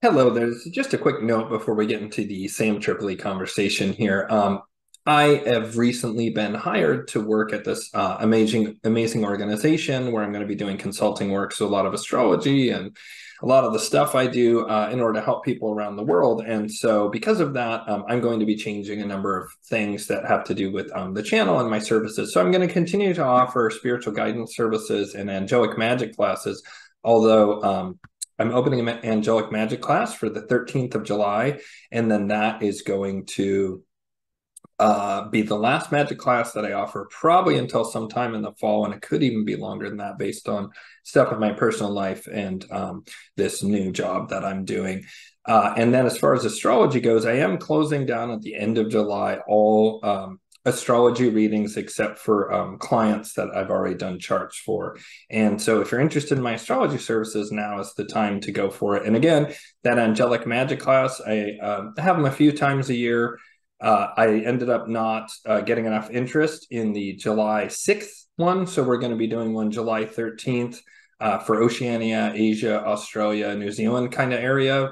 Hello, there's just a quick note before we get into the Sam Tripoli conversation here. I have recently been hired to work at this amazing organization where I'm going to be doing consulting work. So a lot of astrology and a lot of the stuff I do in order to help people around the world. And so because of that, I'm going to be changing a number of things that have to do with the channel and my services. So I'm going to continue to offer spiritual guidance services and angelic magic classes, although I'm opening an angelic magic class for the 13th of July, and then that is going to be the last magic class that I offer probably until sometime in the fall, and it could even be longer than that based on stuff in my personal life and this new job that I'm doing. And then as far as astrology goes, I am closing down at the end of July all astrology readings except for clients that I've already done charts for. And so if you're interested in my astrology services, now is the time to go for it. And again, that angelic magic class, I have them a few times a year. I ended up not getting enough interest in the July 6th one. So we're going to be doing one July 13th for Oceania, Asia, Australia, New Zealand kind of area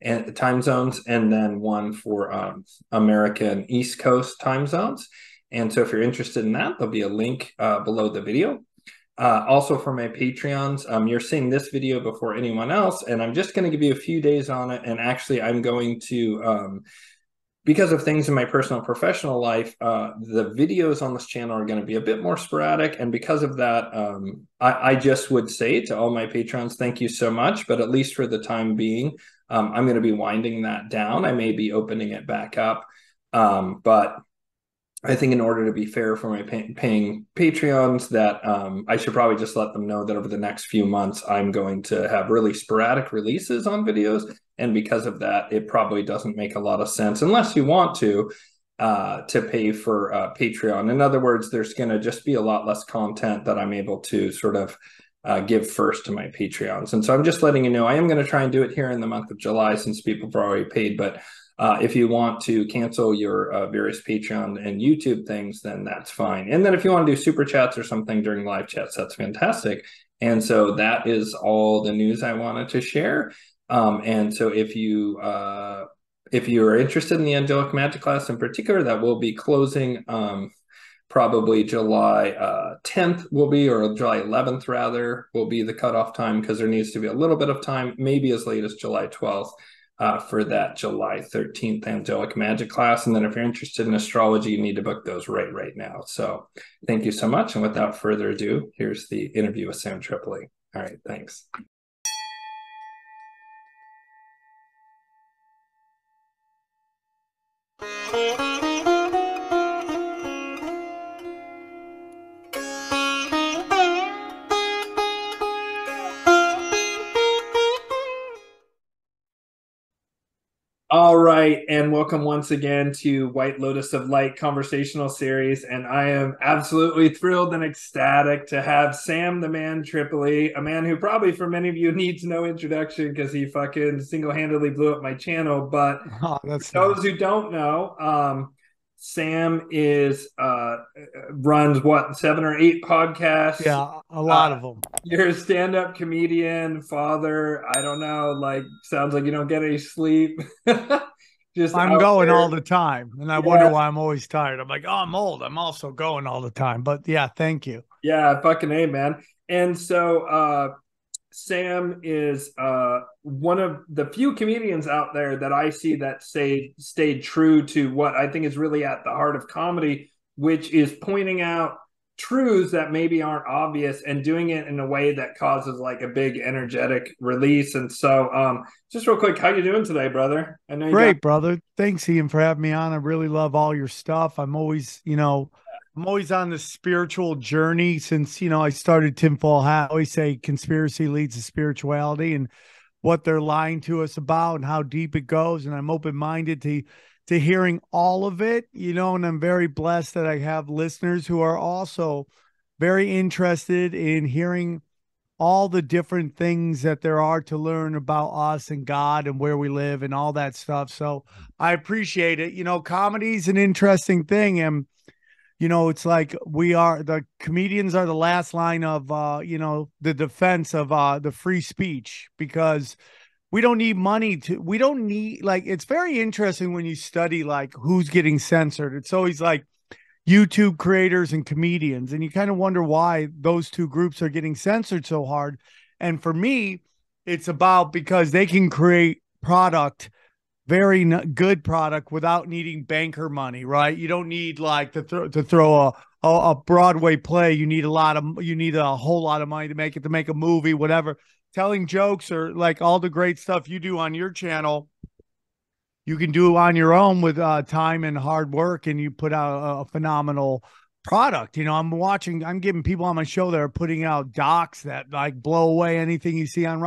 and time zones, and then one for American East Coast time zones. And so if you're interested in that, there'll be a link below the video. Also for my Patreons, you're seeing this video before anyone else, and I'm just going to give you a few days on it. And actually, I'm going to because of things in my personal and professional life, the videos on this channel are going to be a bit more sporadic. And because of that, I just would say to all my patrons, thank you so much. But at least for the time being, I'm going to be winding that down. I may be opening it back up. But I think in order to be fair for my paying Patreons, that I should probably just let them know that over the next few months, I'm going to have really sporadic releases on videos. And because of that, it probably doesn't make a lot of sense unless you want to pay for Patreon. In other words, there's going to just be a lot less content that I'm able to sort of give first to my Patreons. And so I'm just letting you know, I am going to try and do it here in the month of July since people have already paid. But if you want to cancel your various Patreon and YouTube things, then that's fine. And then if you want to do super chats or something during live chats, that's fantastic. And so that is all the news I wanted to share. And so if you are interested in the angelic magic class in particular, that will be closing probably July 10th will be, or July 11th rather, will be the cutoff time, because there needs to be a little bit of time, maybe as late as July 12th for that July 13th angelic magic class. And then if you're interested in astrology, you need to book those right now. So thank you so much. And without further ado, here's the interview with Sam Tripoli. All right, thanks. All right, and welcome once again to White Lotus of Light conversational series. And I am absolutely thrilled and ecstatic to have Sam the Man Tripoli, a man who probably for many of you needs no introduction because he fucking single-handedly blew up my channel. But Oh, that's for nice. those who don't know, Sam is runs what, 7 or 8 podcasts. Yeah, a lot of them. You're a stand-up comedian, father. I don't know. Like, sounds like you don't get any sleep. Just I'm out going all there. the time, and I wonder Yeah, why I'm always tired. I'm like, oh, I'm old. I'm also going all the time. But yeah, thank you. yeah, fucking A, man. And so Sam is one of the few comedians out there that I see that stayed true to what I think is really at the heart of comedy, which is pointing out truths that maybe aren't obvious and doing it in a way that causes like a big energetic release. And so just real quick, how you doing today, brother? I know you got. Great, brother. Thanks, Ian, for having me on. I really love all your stuff. I'm always on this spiritual journey since, I started Tinfoil Hat. I always say conspiracy leads to spirituality and what they're lying to us about and how deep it goes. And I'm open-minded to hearing all of it, and I'm very blessed that I have listeners who are also very interested in hearing all the different things that there are to learn about us and God and where we live and all that stuff. So I appreciate it. Comedy's an interesting thing. And, it's like the comedians are the last line of, the defense of the free speech, because we don't need money to, we don't need, like, it's very interesting when you study like who's getting censored. It's always like YouTube creators and comedians, and you kind of wonder why those two groups are getting censored so hard. And for me, it's about because they can create product, very good product, without needing banker money, right? You don't need like to throw a Broadway play. You need you need a whole lot of money to make a movie, whatever. Telling jokes or like all the great stuff you do on your channel, you can do on your own with time and hard work, and you put out a phenomenal product. You know, I'm giving people on my show that are putting out docs that like blow away anything you see on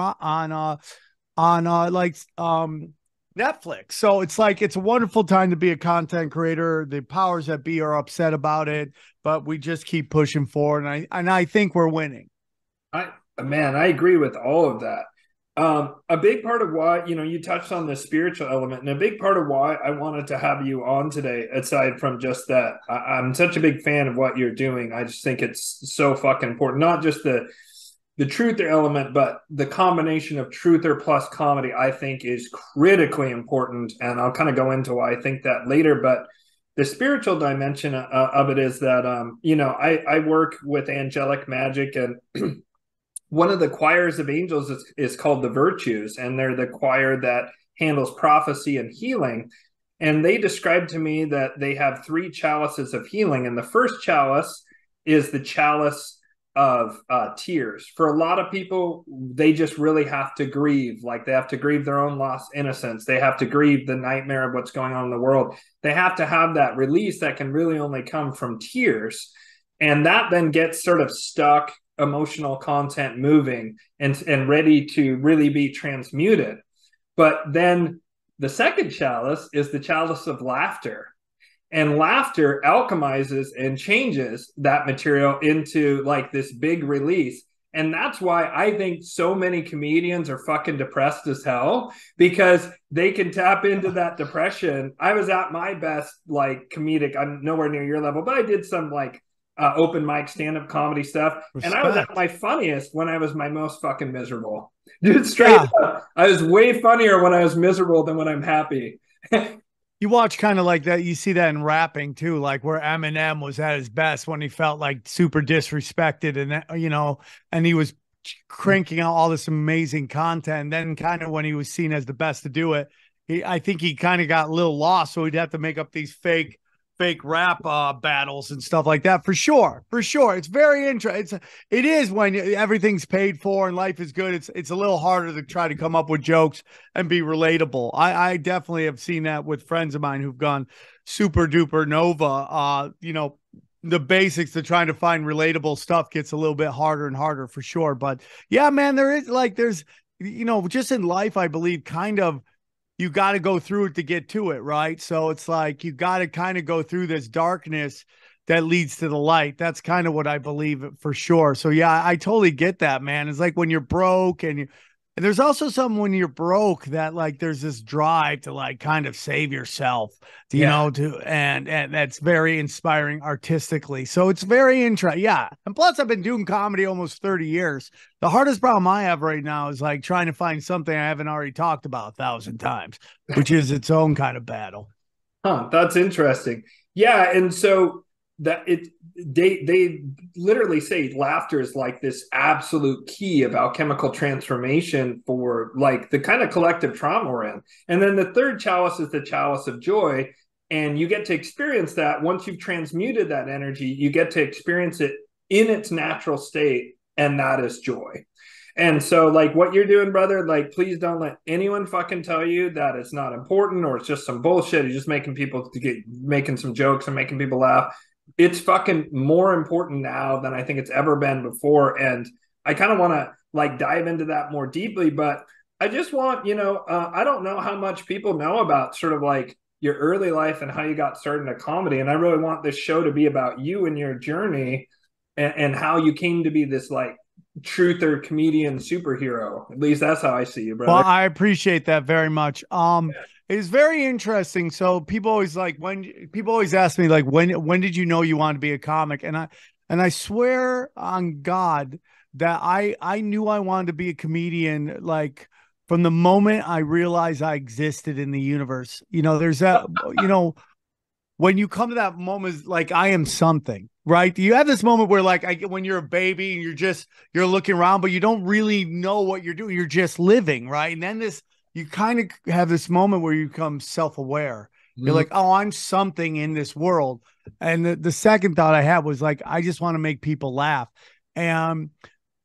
Netflix. So it's like, it's a wonderful time to be a content creator. The powers that be are upset about it, but we just keep pushing forward. And I think we're winning. I agree with all of that. A big part of why, you touched on the spiritual element, and a big part of why I wanted to have you on today, aside from just that, I'm such a big fan of what you're doing. I just think it's so fucking important, not just the truther element, but the combination of truther plus comedy, I think, is critically important. And I'll kind of go into why I think that later. But the spiritual dimension of it is that, I work with angelic magic, and one of the choirs of angels is called the Virtues, and they're the choir that handles prophecy and healing. And they described to me that they have 3 chalices of healing. And the first chalice is the chalice of tears. For a lot of people, they just really have to grieve. Like, they have to grieve their own lost innocence. They have to grieve the nightmare of what's going on in the world. They have to have that release that can really only come from tears. And that then gets sort of stuck emotional content moving and ready to really be transmuted. But then the second chalice is the chalice of laughter. And laughter alchemizes and changes that material into like this big release. And that's why I think so many comedians are fucking depressed as hell, because they can tap into that depression. I was at my best, like, comedic. I'm nowhere near your level, but I did some like open mic stand-up comedy stuff. Respect. And I was at my funniest when I was my most fucking miserable. Dude, straight up. I was way funnier when I was miserable than when I'm happy. You watch kind of like that. You see that in rapping too, like where Eminem was at his best when he felt like super disrespected, and and he was cranking out all this amazing content. And then kind of when he was seen as the best to do it, I think he kind of got a little lost. So he'd have to make up these fake rap battles and stuff like that. For sure. It's very interesting. It is when everything's paid for and life is good. It's a little harder to try to come up with jokes and be relatable. I definitely have seen that with friends of mine who've gone super duper nova. The basics to trying to find relatable stuff gets a little bit harder and harder for sure. But yeah, man, there's just in life, I believe, kind of, you got to go through it to get to it, right? So it's like you got to kind of go through this darkness that leads to the light. That's kind of what I believe for sure. So yeah, I totally get that, man. It's like when you're broke, and there's also something when you're broke that like there's this drive to like kind of save yourself, and that's very inspiring artistically. So it's very interesting. Yeah. And plus I've been doing comedy almost 30 years. The hardest problem I have right now is like trying to find something I haven't already talked about 1,000 times, which is its own kind of battle. Huh, that's interesting. Yeah. And so they literally say laughter is like this absolute key of alchemical transformation for like the kind of collective trauma we're in. And then the third chalice is the chalice of joy, and you get to experience that once you've transmuted that energy. You get to experience it in its natural state, and that is joy. And so like what you're doing, brother, like, please don't let anyone fucking tell you that it's not important or it's just some bullshit. You're just making some jokes and making people laugh. It's fucking more important now than I think it's ever been before. And I kind of want to like dive into that more deeply, but I just want, I don't know how much people know about sort of like your early life and how you got started in comedy. And I really want this show to be about you and your journey and how you came to be this like truther comedian superhero. At least that's how I see you, brother. Well, I appreciate that very much. It's very interesting. So people always ask me like, when did you know you wanted to be a comic? And I swear on God that I knew I wanted to be a comedian like from the moment I realized I existed in the universe. There's that, when you come to that moment, like I am something, right? You have this moment where like when you're a baby and you're looking around, but you don't really know what you're doing. You're just living, right? And then you kind of have this moment where you become self-aware. You're Mm. like, oh, I'm something in this world. And the second thought I had was like, I just want to make people laugh.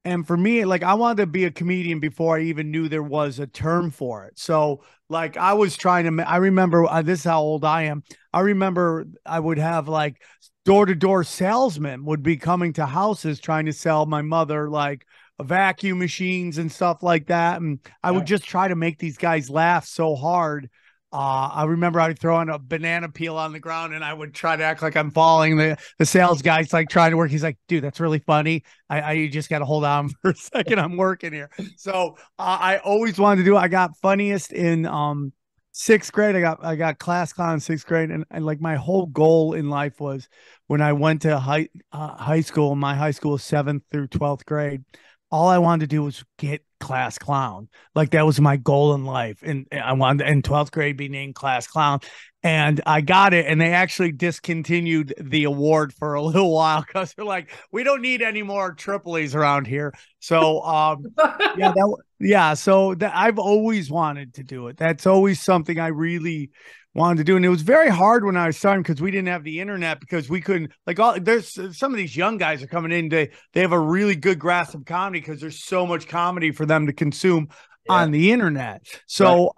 And for me, like I wanted to be a comedian before I even knew there was a term for it. So like I was trying to, I remember this is how old I am. I remember I would have like door-to-door salesmen would be coming to houses trying to sell my mother like vacuum machines and stuff like that. And I would Yeah. just try to make these guys laugh so hard. I remember I'd throw in a banana peel on the ground and I would try to act like I'm falling. The sales guy's like trying to work. He's like, dude, that's really funny. I just got to hold on for a second. I'm working here. So I always wanted to do it. I got funniest in sixth grade. I got class clown in sixth grade. And like my whole goal in life was when I went to high school, my high school, 7th through 12th grade, all I wanted to do was get class clown. Like that was my goal in life. And I wanted in 12th grade be named class clown. And I got it. And they actually discontinued the award for a little while because they're like, we don't need any more Tripolis around here. So so I've always wanted to do it. That's always something I really wanted to do. And it was very hard when I was starting because we didn't have the internet because we couldn't there's some of these young guys are coming in, they have a really good grasp of comedy because there's so much comedy for them to consume Yeah. on the internet. Right. So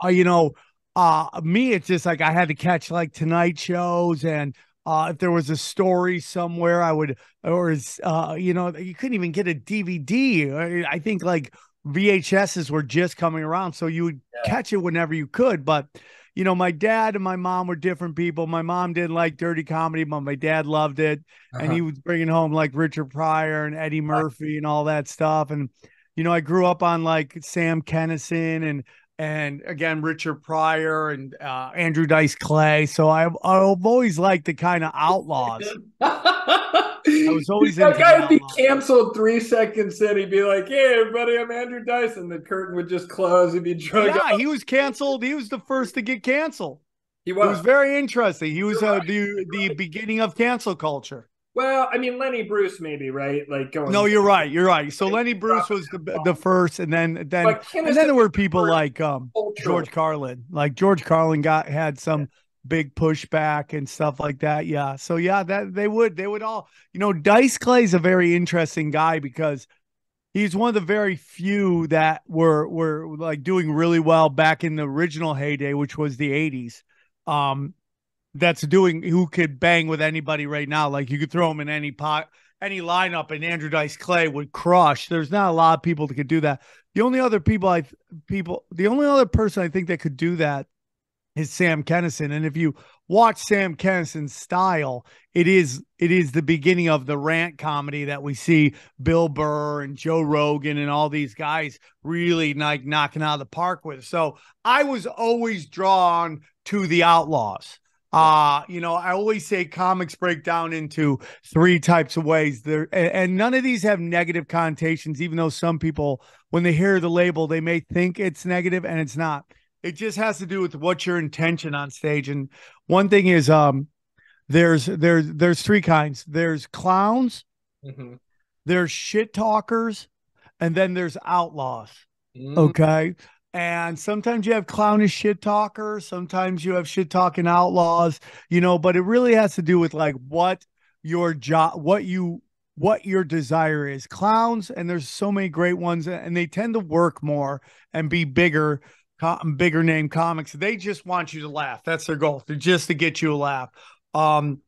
me, it's just like I had to catch like Tonight shows and if there was a story somewhere, I would, you couldn't even get a DVD. I think like VHSs were just coming around, so you would Yeah. catch it whenever you could. But my dad and my mom were different people. My mom didn't like dirty comedy, but my dad loved it, and Uh-huh. he was bringing home like Richard Pryor and Eddie Murphy and all that stuff. And I grew up on like Sam Kinison and again Richard Pryor and Andrew Dice Clay. So I've always liked the kind of outlaws. I was always That into the guy would be outlaws. canceled 3 seconds in. He'd be like, "Hey, everybody, I'm Andrew Dyson." The curtain would just close. He'd be drug Yeah, up. he was canceled. He was the first to get canceled. He It was was. very interesting. He was You're right. the beginning of cancel culture. Well, I mean, Lenny Bruce, maybe, right? Like No, going you're right. You're right. So like, Lenny Bruce was the first, and but then Kinnison there was were the people first like cultural. George Carlin. Like George Carlin had some big pushback and stuff like that. Yeah. So yeah, that they would all Dice Clay's a very interesting guy because he's one of the very few that were like doing really well back in the original heyday, which was the 80s. Um, that's doing who could bang with anybody right now. Like you could throw him in any pot, any lineup, and Andrew Dice Clay would crush. There's not a lot of people that could do that. The only other the only other person I think that could do that is Sam Kinison. And if you watch Sam Kinison's style, it is the beginning of the rant comedy that we see Bill Burr and Joe Rogan and all these guys really like knocking out of the park with. So I was always drawn to the outlaws. I always say comics break down into three types of ways there, and none of these have negative connotations, even though some people, when they hear the label, they may think it's negative and it's not. It just has to do with what's your intention on stage. And one thing is, there's three kinds. There's clowns, Mm-hmm. there's shit talkers, and then there's outlaws. Mm. Okay. And sometimes you have clownish shit talkers, sometimes you have shit talking outlaws, but it really has to do with like what your job, what your desire is. Clowns, and there's so many great ones, and they tend to work more and be bigger name comics. They just want you to laugh. That's their goal, just to get you a laugh. Um,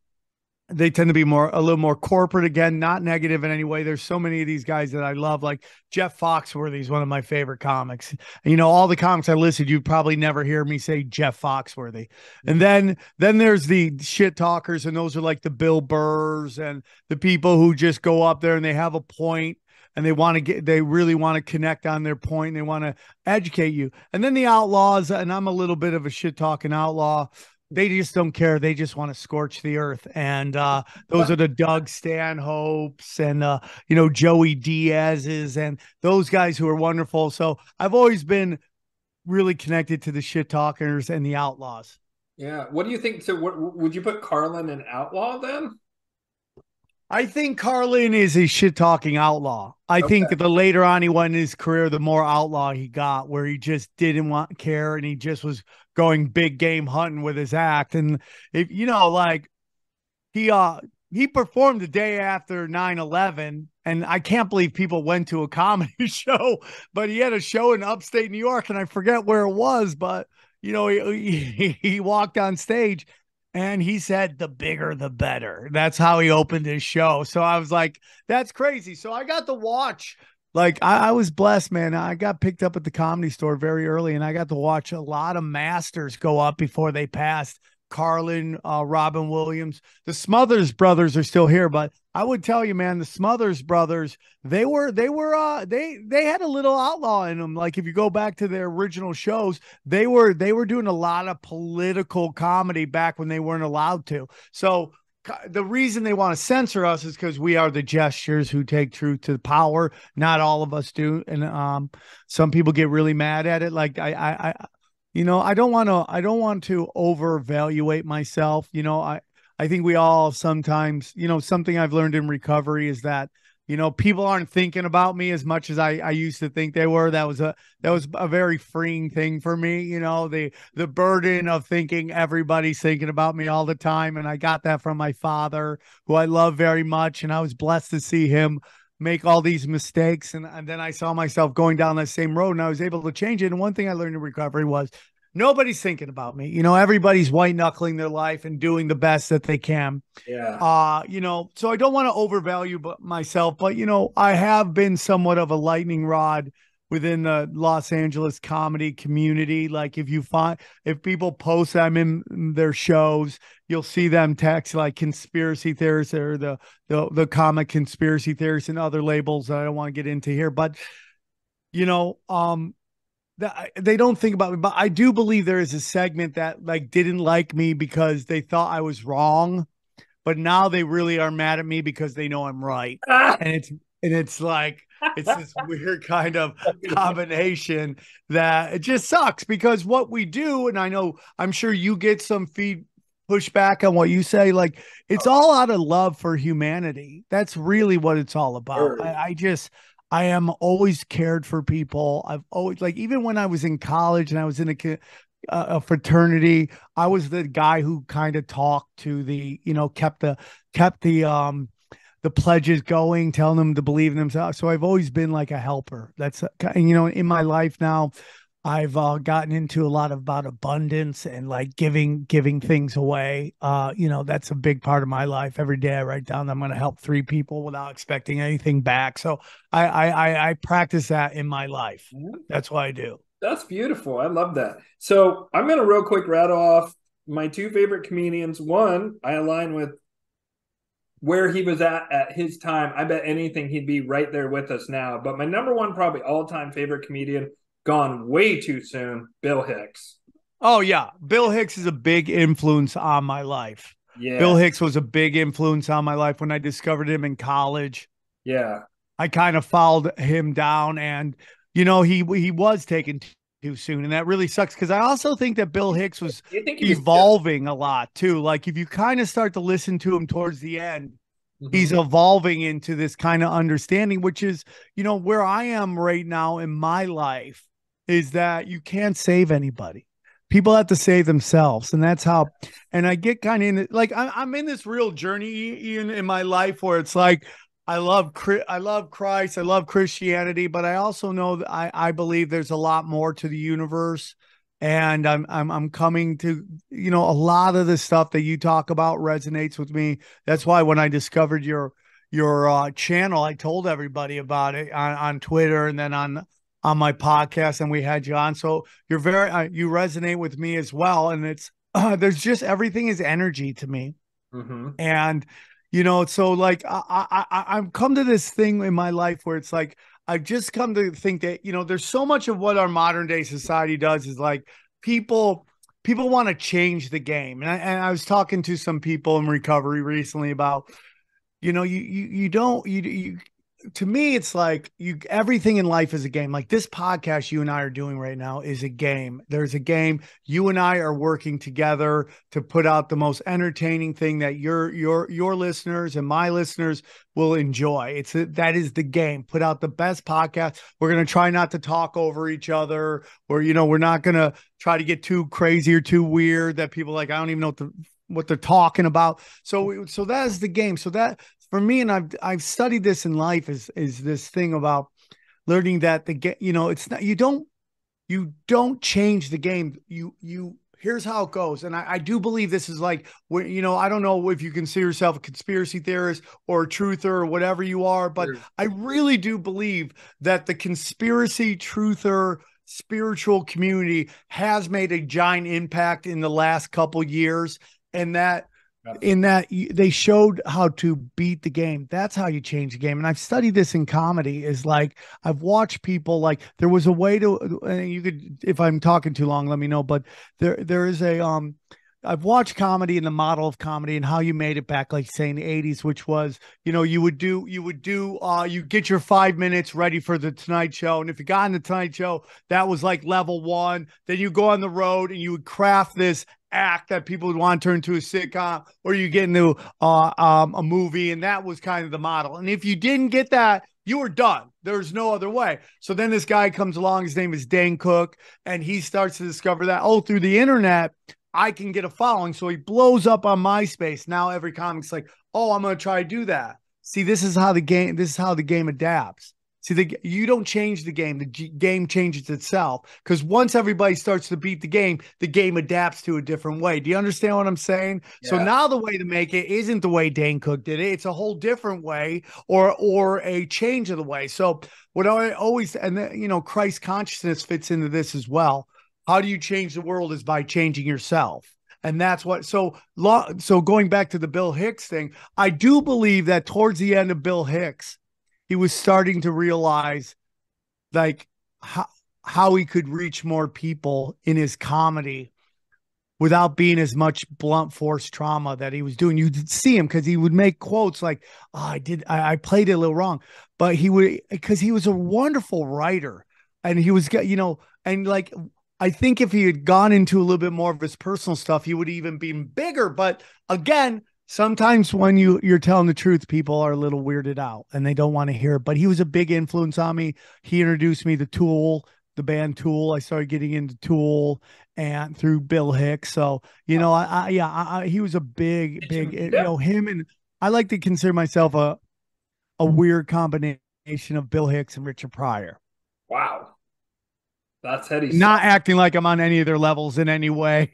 they tend to be a little more corporate, again, not negative in any way. There's so many of these guys that I love, like Jeff Foxworthy is one of my favorite comics. And, all the comics I listed, you'd probably never hear me say Jeff Foxworthy. And then there's the shit talkers, and those are like the Bill Burrs and the people who just go up there and they have a point and they really want to connect on their point and they want to educate you. And then the outlaws, and I'm a little bit of a shit talking outlaw. They just don't care. They just want to scorch the earth. And those are the Doug Stanhopes and, Joey Diaz's and those guys who are wonderful. So I've always been really connected to the shit talkers and the outlaws. Yeah. What do you think? So, what would you put Carlin in outlaw then? I think Carlin is a shit talking outlaw. I think Okay. that the later on he went in his career, the more outlaw he got, where he just didn't want care and he just was going big game hunting with his act. And if you know, like he performed the day after 9/11, and I can't believe people went to a comedy show, but he had a show in upstate New York, and I forget where it was, but he walked on stage and he said the bigger the better. That's how he opened his show. So I was like, that's crazy. So I got to watch. Like I was blessed, man. I got picked up at the Comedy Store very early, and I got to watch a lot of masters go up before they passed. Carlin, Robin Williams, the Smothers brothers are still here, but I would tell you, man, the Smothers brothers, they had a little outlaw in them. Like if you go back to their original shows, they were doing a lot of political comedy back when they weren't allowed to. So the reason they want to censor us is because we are the gestures who take truth to power. Not all of us do, and some people get really mad at it. Like I don't want to overvaluate myself. I think we all sometimes, something I've learned in recovery is that, people aren't thinking about me as much as I used to think they were. That was a very freeing thing for me. The burden of thinking everybody's thinking about me all the time. And I got that from my father, who I love very much. And I was blessed to see him make all these mistakes. And then I saw myself going down that same road, and I was able to change it. And one thing I learned in recovery was nobody's thinking about me. Everybody's white knuckling their life and doing the best that they can. Yeah. So I don't want to overvalue myself, but I have been somewhat of a lightning rod within the Los Angeles comedy community. Like if people post I'm in their shows, you'll see them text like conspiracy theorists or the comic conspiracy theorists and other labels that I don't want to get into here. But you know, they don't think about me, but I do believe there is a segment that like didn't like me because they thought I was wrong, but now they really are mad at me because they know I'm right. And it's like it's this weird kind of combination that it just sucks because what we do, and I'm sure you get some pushback on what you say, like it's all out of love for humanity. That's really what it's all about. I am always cared for people. I've always, like, even when I was in college and I was in a fraternity, I was the guy who kind of talked to kept the pledges going, telling them to believe in themselves. So I've always been like a helper. That's in my life now, I've gotten into a lot about abundance and like giving things away. That's a big part of my life. Every day I write down that I'm going to help 3 people without expecting anything back. So I practice that in my life. That's what I do. That's beautiful. I love that. So I'm going to real quick rattle off my 2 favorite comedians. One, I align with where he was at his time. I bet anything he'd be right there with us now. But my number 1, probably all-time favorite comedian, gone way too soon, Bill Hicks. Oh yeah, Bill Hicks is a big influence on my life. Yeah. Bill Hicks was a big influence on my life when I discovered him in college. Yeah. I kind of followed him down, and he was taken too soon, and that really sucks because I also think that Bill Hicks was evolving a lot too. Like if you kind of start to listen to him towards the end, he's evolving into this kind of understanding, which is, where I am right now in my life is that you can't save anybody. People have to save themselves. And that's how, and I get kind of in it. Like I'm in this real journey, Ian, in my life where it's like, I love Christ. I love Christianity, but I also know that I believe there's a lot more to the universe. And I'm coming to, a lot of the stuff that you talk about resonates with me. That's why when I discovered your channel, I told everybody about it on Twitter and then on my podcast, and we had you on. So you're you resonate with me as well. And it's, there's just, everything is energy to me. And, so like, I've come to this thing in my life where it's like, I've just come to think that, there's so much of what our modern day society does is like people want to change the game. And I was talking to some people in recovery recently about, to me, it's like everything in life is a game. Like this podcast you and I are doing right now is a game. There's a game. You and I are working together to put out the most entertaining thing that your listeners and my listeners will enjoy. That is the game. Put out the best podcast. We're going to try not to talk over each other, or we're not going to try to get too crazy or too weird that people like, I don't even know what they're talking about. So that is the game. So that for me, and I've studied this in life, is this thing about learning that it's not, you don't change the game. You here's how it goes. And I do believe this is like, I don't know if you consider yourself a conspiracy theorist or a truther or whatever you are, but I really do believe that the conspiracy truther spiritual community has made a giant impact in the last couple years, and that in that they showed how to beat the game. That's how you change the game. And I've studied this in comedy, is like, I've watched people, like there was a way to, and you could, if I'm talking too long, let me know, but there is I've watched comedy and the model of comedy and how you made it back, like say in the 80s, which was, you get your 5 minutes ready for the Tonight Show. And if you got on the Tonight Show, that was like level one. Then you go on the road and you would craft this act that people would want to turn to a sitcom, or you get into a movie. And that was kind of the model. And if you didn't get that, you were done. There's no other way. So then this guy comes along, his name is Dane Cook, and he starts to discover that, through the internet, I can get a following. So he blows up on MySpace. Now every comic's like, I'm going to try to do that. See, this is how the game adapts. See, you don't change the game. The game changes itself, because once everybody starts to beat the game adapts to a different way. Do you understand what I'm saying? Yeah. So now the way to make it isn't the way Dane Cook did it. It's a whole different way, or a change of the way. So what I always, and then, Christ consciousness fits into this as well. How do you change the world is by changing yourself. And that's what, so going back to the Bill Hicks thing, I do believe that towards the end of Bill Hicks, he was starting to realize like how he could reach more people in his comedy without being as much blunt force trauma that he was doing. You'd see him because he would make quotes like, I played it a little wrong, but because he was a wonderful writer, and he was, and like, I think if he had gone into a little bit more of his personal stuff, he would even be bigger. But again, sometimes when you're telling the truth, people are a little weirded out and they don't want to hear it. But he was a big influence on me. He introduced me to Tool, the band Tool. I started getting into Tool and through Bill Hicks. So, he was a big, him, and I like to consider myself a weird combination of Bill Hicks and Richard Pryor. Wow. That's heady. Not acting like I'm on any of their levels in any way.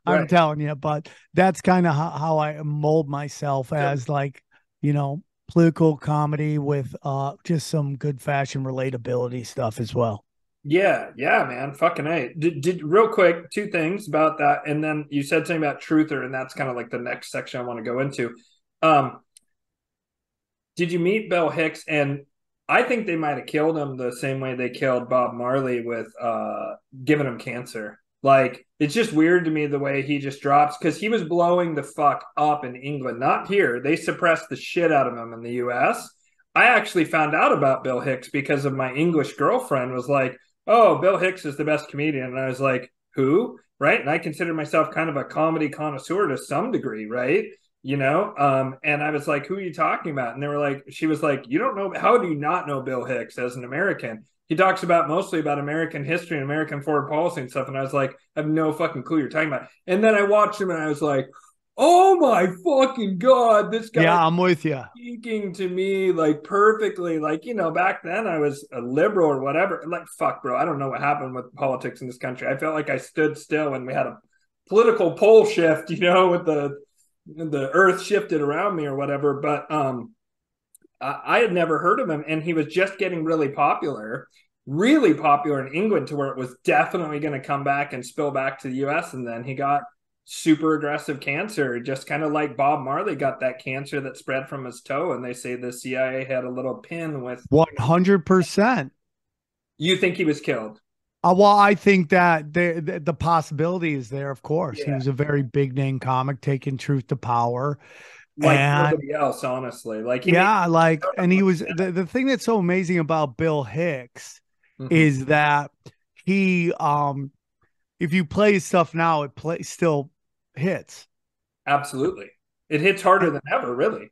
I'm telling you, but that's kind of how I mold myself as political comedy with just some good fashion relatability stuff as well. Yeah, man. Fucking A. Did real quick, two things about that. And then you said something about truther, and that's kind of like the next section I want to go into. Did you meet Bill Hicks? And I think they might have killed him the same way they killed Bob Marley with giving him cancer. Like, it's just weird to me the way he just drops, because he was blowing the fuck up in England, not here. They suppressed the shit out of him in the US. I actually found out about Bill Hicks because of my English girlfriend was like, oh, Bill Hicks is the best comedian. And I was like, who? Right? And I consider myself kind of a comedy connoisseur to some degree, right? And I was like, who are you talking about? And they were like, she was like, you don't know, how do you not know Bill Hicks as an American? He talks mostly about American history and American foreign policy and stuff. And I was like, I have no fucking clue you're talking about. And then I watched him and I was like, oh my fucking God, this guy. Yeah, I'm with you. Speaking to me like perfectly. Like, back then I was a liberal or whatever. And like, fuck, bro, I don't know what happened with politics in this country. I felt like I stood still and we had a political pole shift, with the earth shifted around me or whatever. But I had never heard of him, and he was just getting really popular in England, to where it was definitely going to come back and spill back to the US. And then he got super aggressive cancer, just kind of like Bob Marley got that cancer that spread from his toe, and they say the CIA had a little pin with 100%. You think he was killed? Well, I think that the possibility is there, of course. Yeah. He was a very big name comic, taking truth to power. like nobody else, honestly. Like he made Yeah, like, and he was the thing that's so amazing about Bill Hicks Mhm. is that he if you play his stuff now, still hits. Absolutely. It hits harder than ever, really.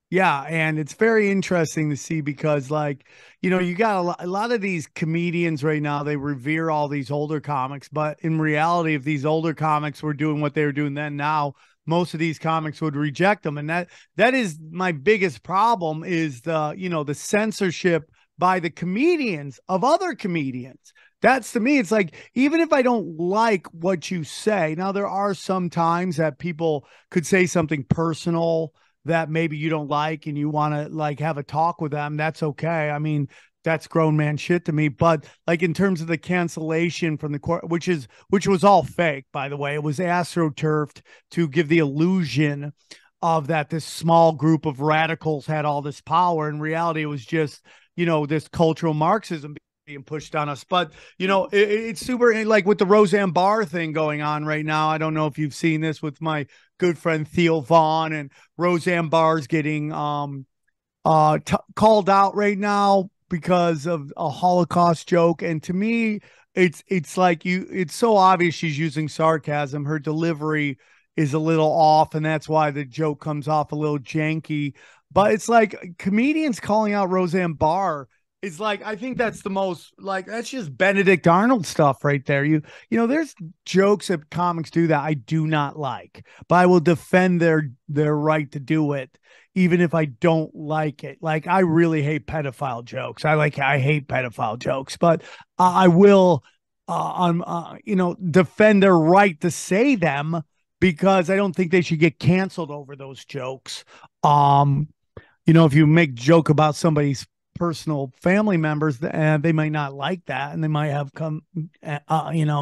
Yeah, and it's very interesting to see because, like, you got a lot of these comedians right now, they revere all these older comics, but in reality, if these older comics were doing what they were doing then, now most of these comics would reject them. And that is my biggest problem is the censorship by the comedians of other comedians. That's, to me, it's like, even if I don't like what you say, now there are some times that people could say something personal that maybe you don't like and you want to like have a talk with them, that's okay. I mean, that's grown man shit to me. But like in terms of the cancellation from the court, which was all fake, by the way, it was astroturfed to give the illusion of that this small group of radicals had all this power. In reality, it was just, this cultural Marxism being pushed on us. But it's super, like with the Roseanne Barr thing going on right now. I don't know if you've seen this with my good friend Theo Vaughn, and Roseanne Barr's getting called out right now because of a Holocaust joke. And to me, it's like it's so obvious she's using sarcasm. Her delivery is a little off, and that's why the joke comes off a little janky. But it's like comedians calling out Roseanne Barr. It's like, I think that's the most, like, that's just Benedict Arnold stuff right there. There's jokes that comics do that I do not like, but I will defend their right to do it even if I don't like it. Like, I really hate pedophile jokes. I hate pedophile jokes, but I will defend their right to say them because I don't think they should get canceled over those jokes. If you make joke about somebody's personal family members, and they might not like that, and they might have come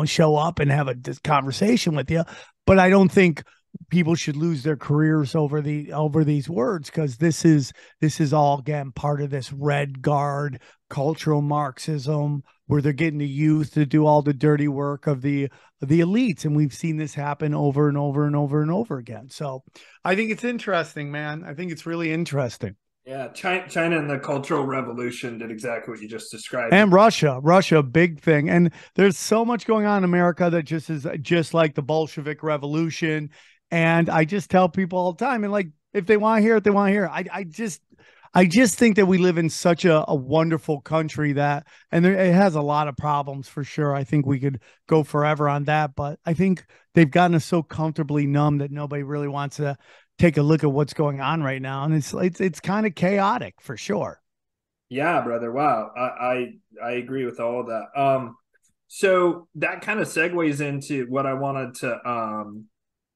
show up and have a conversation with you, but I don't think people should lose their careers over these words, because this is all, again, part of this red guard cultural Marxism, where they're getting the youth to do all the dirty work of the elites, and we've seen this happen over and over and over and over again. So I think it's interesting, man. I think it's really interesting. Yeah, China and the Cultural Revolution did exactly what you just described. And Russia, big thing. And there's so much going on in America that just is just like the Bolshevik Revolution. And I just tell people all the time, and like, if they want to hear it, they want to hear it. I just think that we live in such a wonderful country that, and it has a lot of problems for sure. I think we could go forever on that, but I think they've gotten us so comfortably numb that nobody really wants to take a look at what's going on right now. And it's kind of chaotic for sure. Yeah, brother. Wow. I agree with all of that. So that kind of segues into what I wanted to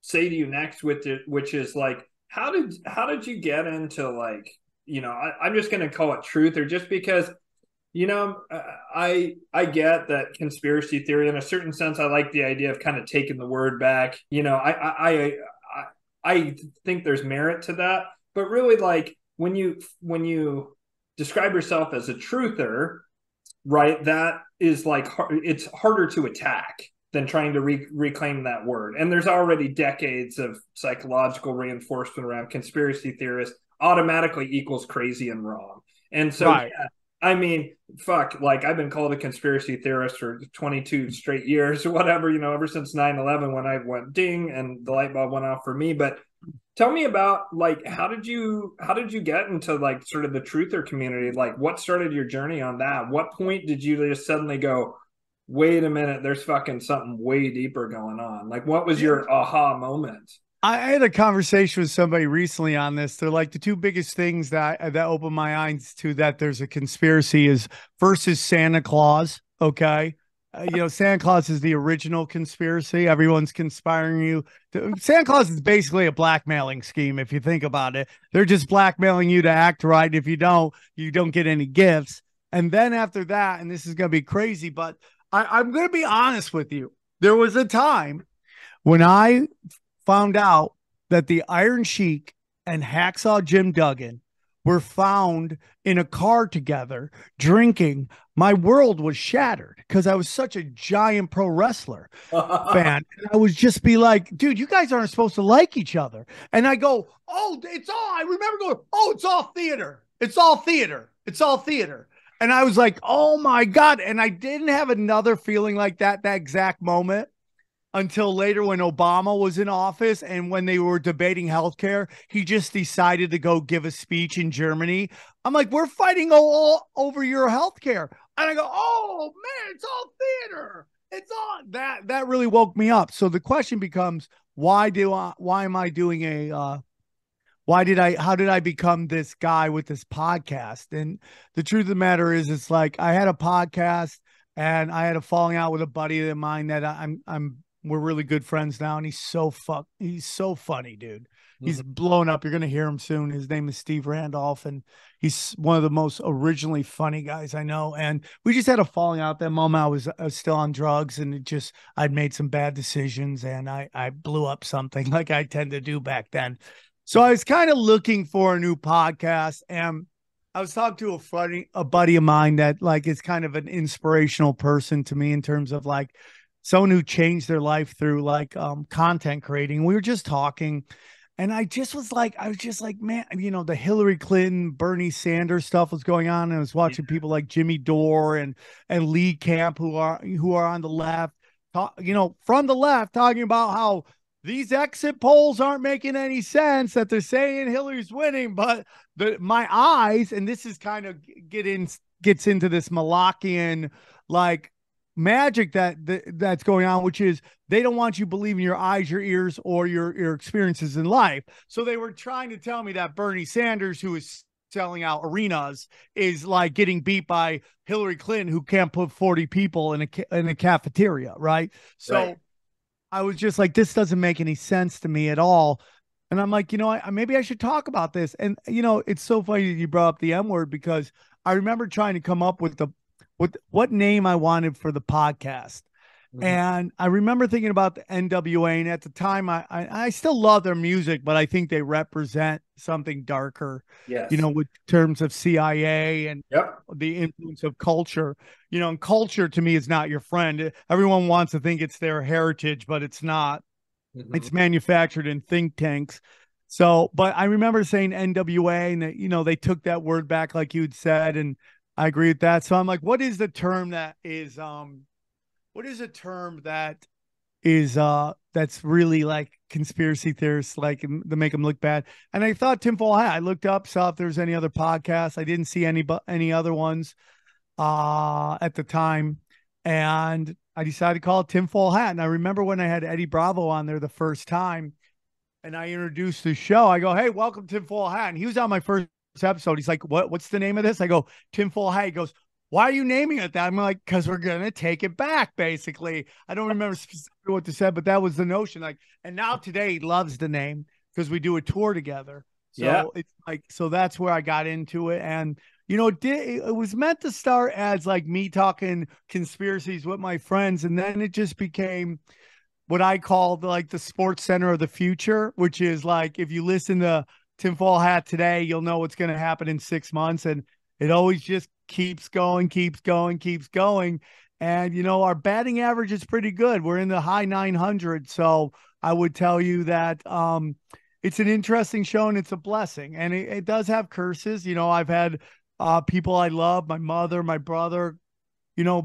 say to you next with it, which is like, how did you get into, like, I'm just going to call it truth, or just because, I get that conspiracy theory in a certain sense. I like the idea of kind of taking the word back. I think there's merit to that, but really, like, when you describe yourself as a truther, right? That is like, it's harder to attack than trying to reclaim that word. And there's already decades of psychological reinforcement around conspiracy theorists automatically equals crazy and wrong. And so, Right. yeah, I mean, fuck, like, I've been called a conspiracy theorist for 22 straight years or whatever, ever since 9/11, when I went ding and the light bulb went off for me. But tell me about, like, how did you get into, like, sort of the truther community? Like, what started your journey on that? What point did you just suddenly go, wait a minute, there's fucking something way deeper going on? Like, what was your aha moment? I had a conversation with somebody recently on this. They're like, the two biggest things that opened my eyes to that there's a conspiracy is, first is Santa Claus. Okay. Santa Claus is the original conspiracy. Everyone's conspiring you. Santa Claus is basically a blackmailing scheme. If you think about it, they're just blackmailing you to act right. If you don't get any gifts. And then after that, and this is going to be crazy, but I'm going to be honest with you. There was a time when I found out that the Iron Sheik and Hacksaw Jim Duggan were found in a car together drinking, my world was shattered because I was such a giant pro wrestler fan. And I would just be like, dude, you guys aren't supposed to like each other. And I go, oh, I remember going, oh, it's all theater. It's all theater. It's all theater. And I was like, oh my God. And I didn't have another feeling like that exact moment until later when Obama was in office and when they were debating healthcare. He just decided to go give a speech in Germany. I'm like, we're fighting all over your healthcare. And I go, oh man, it's all theater. It's all that really woke me up. So the question becomes, how did I become this guy with this podcast? And the truth of the matter is, it's like I had a podcast and I had a falling out with a buddy of mine that we're really good friends now. And he's so funny, dude. He's blown up. You're going to hear him soon. His name is Steve Randolph, and he's one of the most originally funny guys I know. And we just had a falling out. That moment I was still on drugs, and I'd made some bad decisions, and I blew up something like I tend to do back then. So I was kind of looking for a new podcast, and I was talking to a buddy of mine that like is kind of an inspirational person to me in terms of like someone who changed their life through like content creating. We were just talking, and I was just like, man, the Hillary Clinton, Bernie Sanders stuff was going on. And I was watching people like Jimmy Dore and Lee Camp who are on the left, from the left, talking about how these exit polls aren't making any sense, that they're saying Hillary's winning, but my eyes, and this is kind of gets into this Malachian like magic that's going on, which is they don't want you believing your eyes, your ears, or your experiences in life. So they were trying to tell me that Bernie Sanders, who is selling out arenas, is like getting beat by Hillary Clinton, who can't put 40 people in a cafeteria, right? So right. I was just like, this doesn't make any sense to me at all. And I'm like, maybe I should talk about this. And, it's so funny that you brought up the M word, because I remember trying to come up with what name I wanted for the podcast. Mm-hmm. And I remember thinking about the NWA. And at the time, I still love their music, but I think they represent something darker, yes. With terms of CIA and the influence of culture. And culture to me is not your friend. Everyone wants to think it's their heritage, but it's not. Mm-hmm. It's manufactured in think tanks. So, but I remember saying NWA, and they took that word back, like you'd said, and I agree with that. So I'm like, what is a term that is that's really like conspiracy theorists like to make them look bad? And I thought tinfoil hat. I looked up, saw if there's any other podcasts. I didn't see any other ones at the time, and I decided to call it tinfoil hat. And I remember when I had Eddie Bravo on there the first time, and I introduced the show. I go, "Hey, welcome to tinfoil hat," and he was on my first episode. He's like, what's the name of this? I go, tinfoil hat. He goes, why are you naming it that? I'm like, because we're gonna take it back, basically. I don't remember specifically what to say, but that was the notion. Like, and now today he loves the name because we do a tour together. So it's like, so that's where I got into it. And it was meant to start as like me talking conspiracies with my friends, and then it just became what I call like the Sports Center of the future, which is like, if you listen to tinfoil hat today, you'll know what's going to happen in 6 months. And it always just keeps going. And, our batting average is pretty good. We're in the high 900. So I would tell you that it's an interesting show, and it's a blessing. And it does have curses. I've had people I love, my mother, my brother,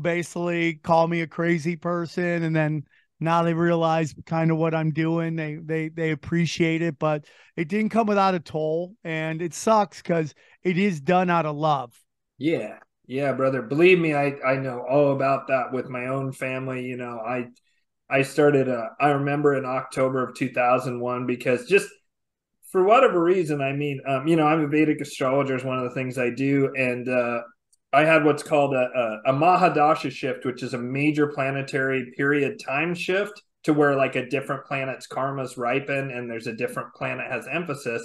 basically call me a crazy person. And then now they realize kind of what I'm doing. They appreciate it, but it didn't come without a toll, and it sucks because it is done out of love. Yeah. Yeah, brother. Believe me, I know all about that with my own family. I started, I remember in October of 2001, because just for whatever reason, I'm a Vedic astrologer is one of the things I do. And, I had what's called a Mahadasha shift, which is a major planetary period time shift, to where like a different planet's karmas ripen and there's a different planet has emphasis.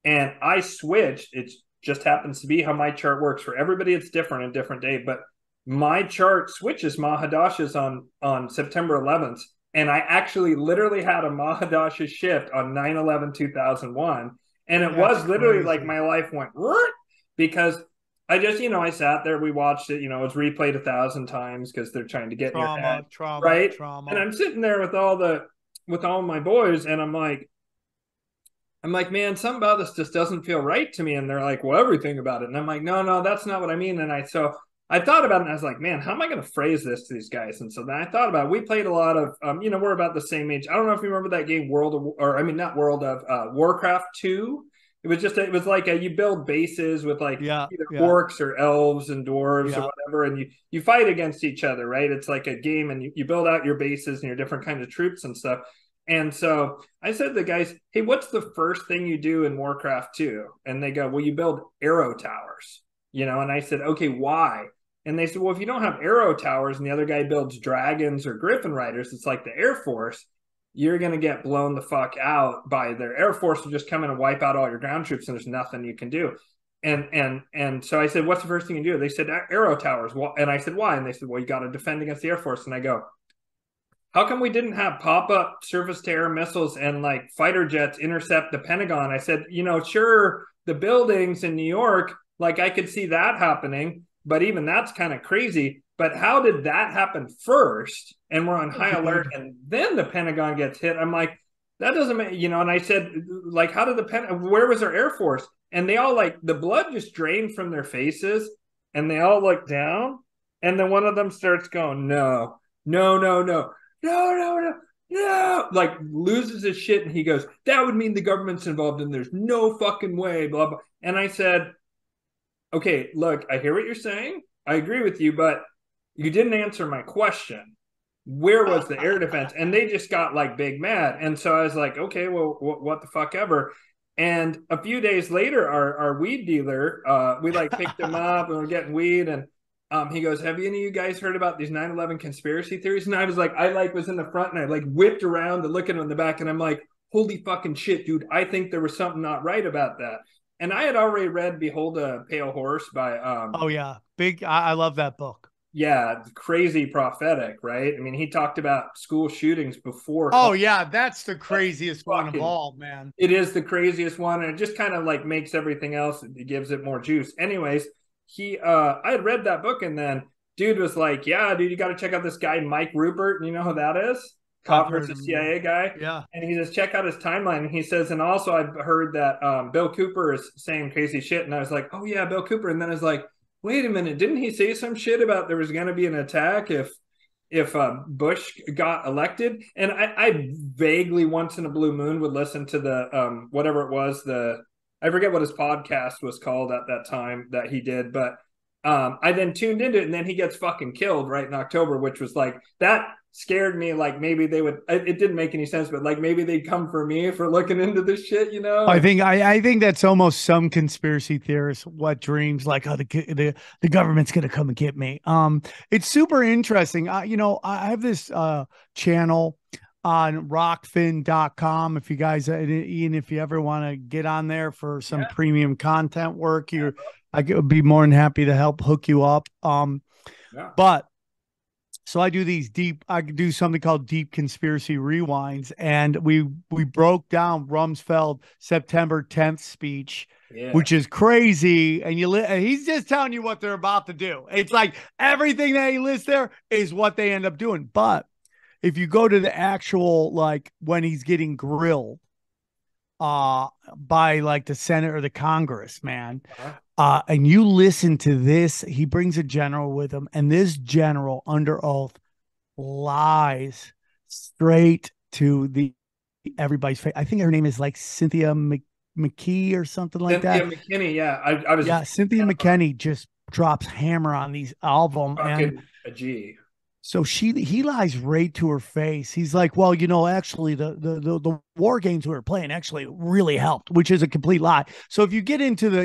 And I switched. It just happens to be how my chart works. For everybody, it's different, a different day. But my chart switches Mahadashas on September 11th. And I actually literally had a Mahadasha shift on 9/11/2001. And it was literally crazy. Like my life went because I just, I sat there, we watched it, it was replayed 1,000 times because they're trying to get in your head, right? And I'm sitting there with all my boys, and I'm like, man, something about this just doesn't feel right to me. And they're like, well, everything about it. And I'm like, no, that's not what I mean. And so I thought about it, and I was like, man, how am I going to phrase this to these guys? And so then I thought about it. We played a lot of, we're about the same age. I don't know if you remember that game, not World of Warcraft 2. It was like you build bases with like either orcs or elves and dwarves or whatever, and you fight against each other, right? It's like a game, and you build out your bases and your different kinds of troops and stuff. And so I said to the guys, hey, what's the first thing you do in Warcraft 2? And they go, well, you build arrow towers, and I said, okay, why? And they said, well, if you don't have arrow towers and the other guy builds dragons or griffin riders, it's like the Air Force, you're going to get blown the fuck out by their Air Force will just come in and wipe out all your ground troops, and there's nothing you can do. And so I said, what's the first thing you do? They said, arrow towers. Well, and I said, why? And they said, well, you got to defend against the Air Force. And I go, how come we didn't have pop-up surface-to-air missiles and like fighter jets intercept the Pentagon? I said, sure, the buildings in New York, like I could see that happening, but even that's kind of crazy. But how did that happen first? And we're on high alert, and then the Pentagon gets hit. I'm like, that doesn't make, and I said, like, how did where was our Air Force? And they all like, the blood just drained from their faces, and they all look down, and then one of them starts going, no, like loses his shit, and he goes, that would mean the government's involved, and there's no fucking way, blah, blah. And I said, okay, look, I hear what you're saying. I agree with you, but you didn't answer my question. Where was the air defense? And they just got like big mad. And so I was like, okay, well, what the fuck ever. And a few days later, our weed dealer, we like picked him up, and we're getting weed, and he goes, have any of you guys heard about these 9/11 conspiracy theories? And I was like, was in the front, and I like whipped around to look at him in the back, and I'm like, holy fucking shit, dude, I think there was something not right about that. And I had already read Behold a Pale Horse by I love that book. Yeah, crazy prophetic, right? I mean, he talked about school shootings before. Oh yeah, that's the craziest one of all, man. It is the craziest one, and it just kind of like makes everything else, it gives it more juice. Anyways, I had read that book, and then dude was like, yeah, dude, you got to check out this guy, Mike Rupert. And you know who that is? Cop versus CIA guy. Yeah. And he says, check out his timeline. And he says, and also I've heard that Bill Cooper is saying crazy shit. And I was like, oh yeah, Bill Cooper. And then I was like, wait a minute, didn't he say some shit about there was going to be an attack if Bush got elected? And I vaguely once in a blue moon would listen to the whatever it was, I forget what his podcast was called at that time that he did, but I then tuned into it, and then he gets fucking killed right in October, which was like, that scared me. Like maybe they would, it didn't make any sense, but like maybe they'd come for me for looking into this shit, I think that's almost some conspiracy theorists what dreams like, oh, the government's gonna come and get me. It's super interesting. I have this channel on rockfin.com. If you guys, Ian, if you ever want to get on there for some premium content work, I would be more than happy to help hook you up. But so I do something called Deep Conspiracy Rewinds, and we broke down Rumsfeld September 10th speech, which is crazy. And he's just telling you what they're about to do. It's like everything that he lists there is what they end up doing. But if you go to the actual, like when he's getting grilled by like the Senate or the Congress, man, and you listen to this, he brings a general with him, and this general under oath lies straight to everybody's face. I think her name is like Cynthia McKee or something like that. Cynthia McKinney, yeah. Cynthia McKinney just drops hammer on these album, and a G. So he lies right to her face. He's like, well, actually the war games we were playing actually really helped, which is a complete lie. So if you get into the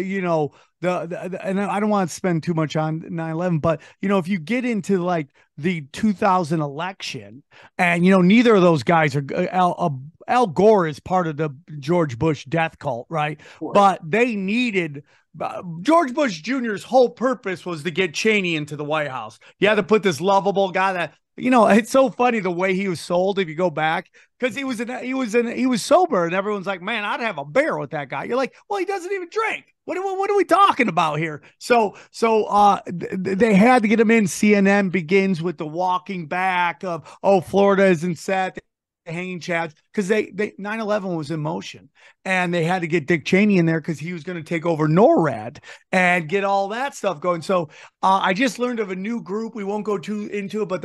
and I don't want to spend too much on 9/11, but if you get into like the 2000 election, and neither of those guys are Al Gore is part of the George Bush death cult, right? But they needed George Bush Jr.'s whole purpose was to get Cheney into the White House. You had to put this lovable guy that you know, it's so funny the way he was sold if you go back, because he was sober, and everyone's like, man, I'd have a beer with that guy. You're like, well, he doesn't even drink. What are we talking about here? They had to get him in. CNN begins with the walking back of, oh, Florida isn't set, hanging chads, because they 9/11 was in motion, and they had to get Dick Cheney in there because he was going to take over NORAD and get all that stuff going. So I just learned of a new group. We won't go too into it, but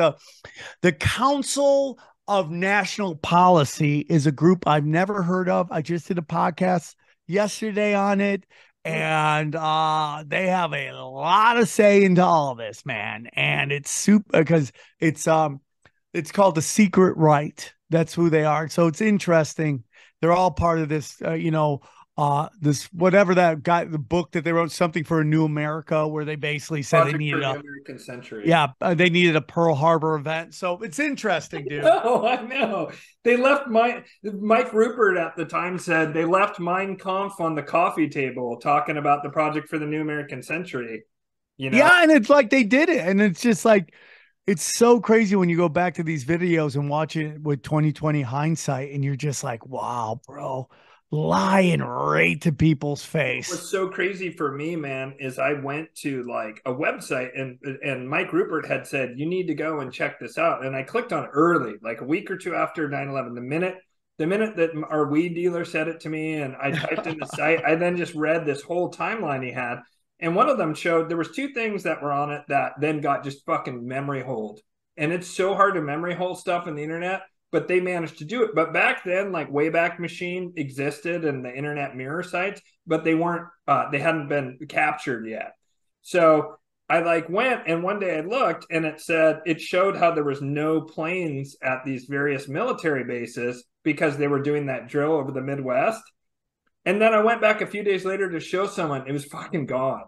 the Council of National Policy is a group I've never heard of. I just did a podcast yesterday on it. And they have a lot of say into all of this, man. And it's super because it's called the Secret Right. That's who they are. So it's interesting. They're all part of this, this whatever that guy, the book that they wrote, Something for a New America, where they basically said Project they needed for a the American Century. Yeah, they needed a Pearl Harbor event. So it's interesting, dude. Oh, I know. They left Mike Rupert at the time said they left Mein Kampf on the coffee table talking about the Project for the New American Century. You know? Yeah, and it's like they did it, and it's just like it's so crazy when you go back to these videos and watch it with 2020 hindsight, and you're just like, wow, bro, lying right to people's face. What's so crazy for me, man, is I went to like a website and Mike Rupert had said, you need to go and check this out. And I clicked on early, like a week or two after 9/11. The minute that our weed dealer said it to me and I typed in the site, I then just read this whole timeline he had. And one of them showed there was two things that were on it that then got just fucking memory hold. And it's so hard to memory hold stuff on the internet, but they managed to do it. But back then, like Wayback Machine existed and the internet mirror sites, but they hadn't been captured yet. So I like went and one day I looked and it showed how there was no planes at these various military bases because they were doing that drill over the Midwest. And then I went back a few days later to show someone. It was fucking gone.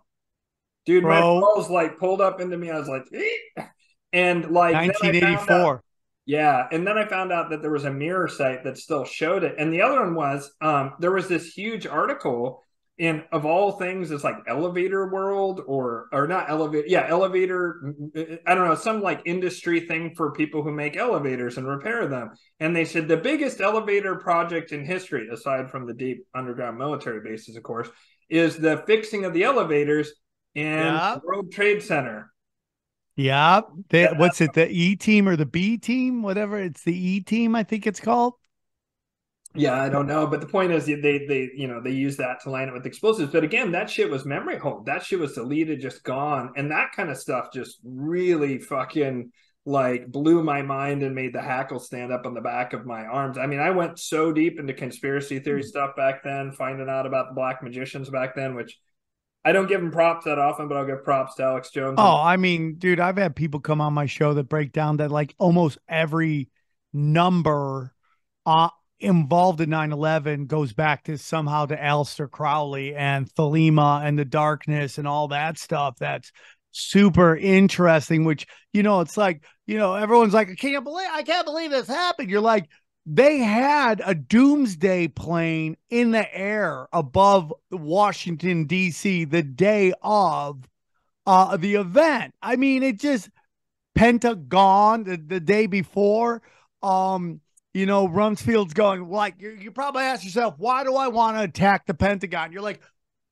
Dude, my balls like pulled up into me. I was like, eek! And like 1984. Yeah. And then I found out that there was a mirror site that still showed it. And the other one was there was this huge article in, of all things, it's like Elevator World or not Elevator. Yeah, Elevator. I don't know, some like industry thing for people who make elevators and repair them. And they said the biggest elevator project in history, aside from the deep underground military bases, of course, is the fixing of the elevators in the World Trade Center. Yeah. What's it? The E team or the B team? Whatever. It's the E team, I think it's called. Yeah, I don't know. But the point is they use that to line it with explosives. But again, that shit was memory hold. That shit was deleted, just gone. And that kind of stuff just really fucking like blew my mind and made the hackle stand up on the back of my arms. I mean, I went so deep into conspiracy theory stuff back then, finding out about the black magicians back then, which I don't give them props that often, but I'll give props to Alex Jones. Oh, I mean, dude, I've had people come on my show that break down that like almost every number involved in 9/11 goes back to somehow to Aleister Crowley and Thelema and the darkness and all that stuff. That's super interesting, which, it's like, everyone's like, I can't believe this happened. You're like, they had a doomsday plane in the air above Washington, D.C. the day of the event. I mean, it just Pentagon the day before. Rumsfeld's going like, you probably ask yourself, why do I want to attack the Pentagon? You're like,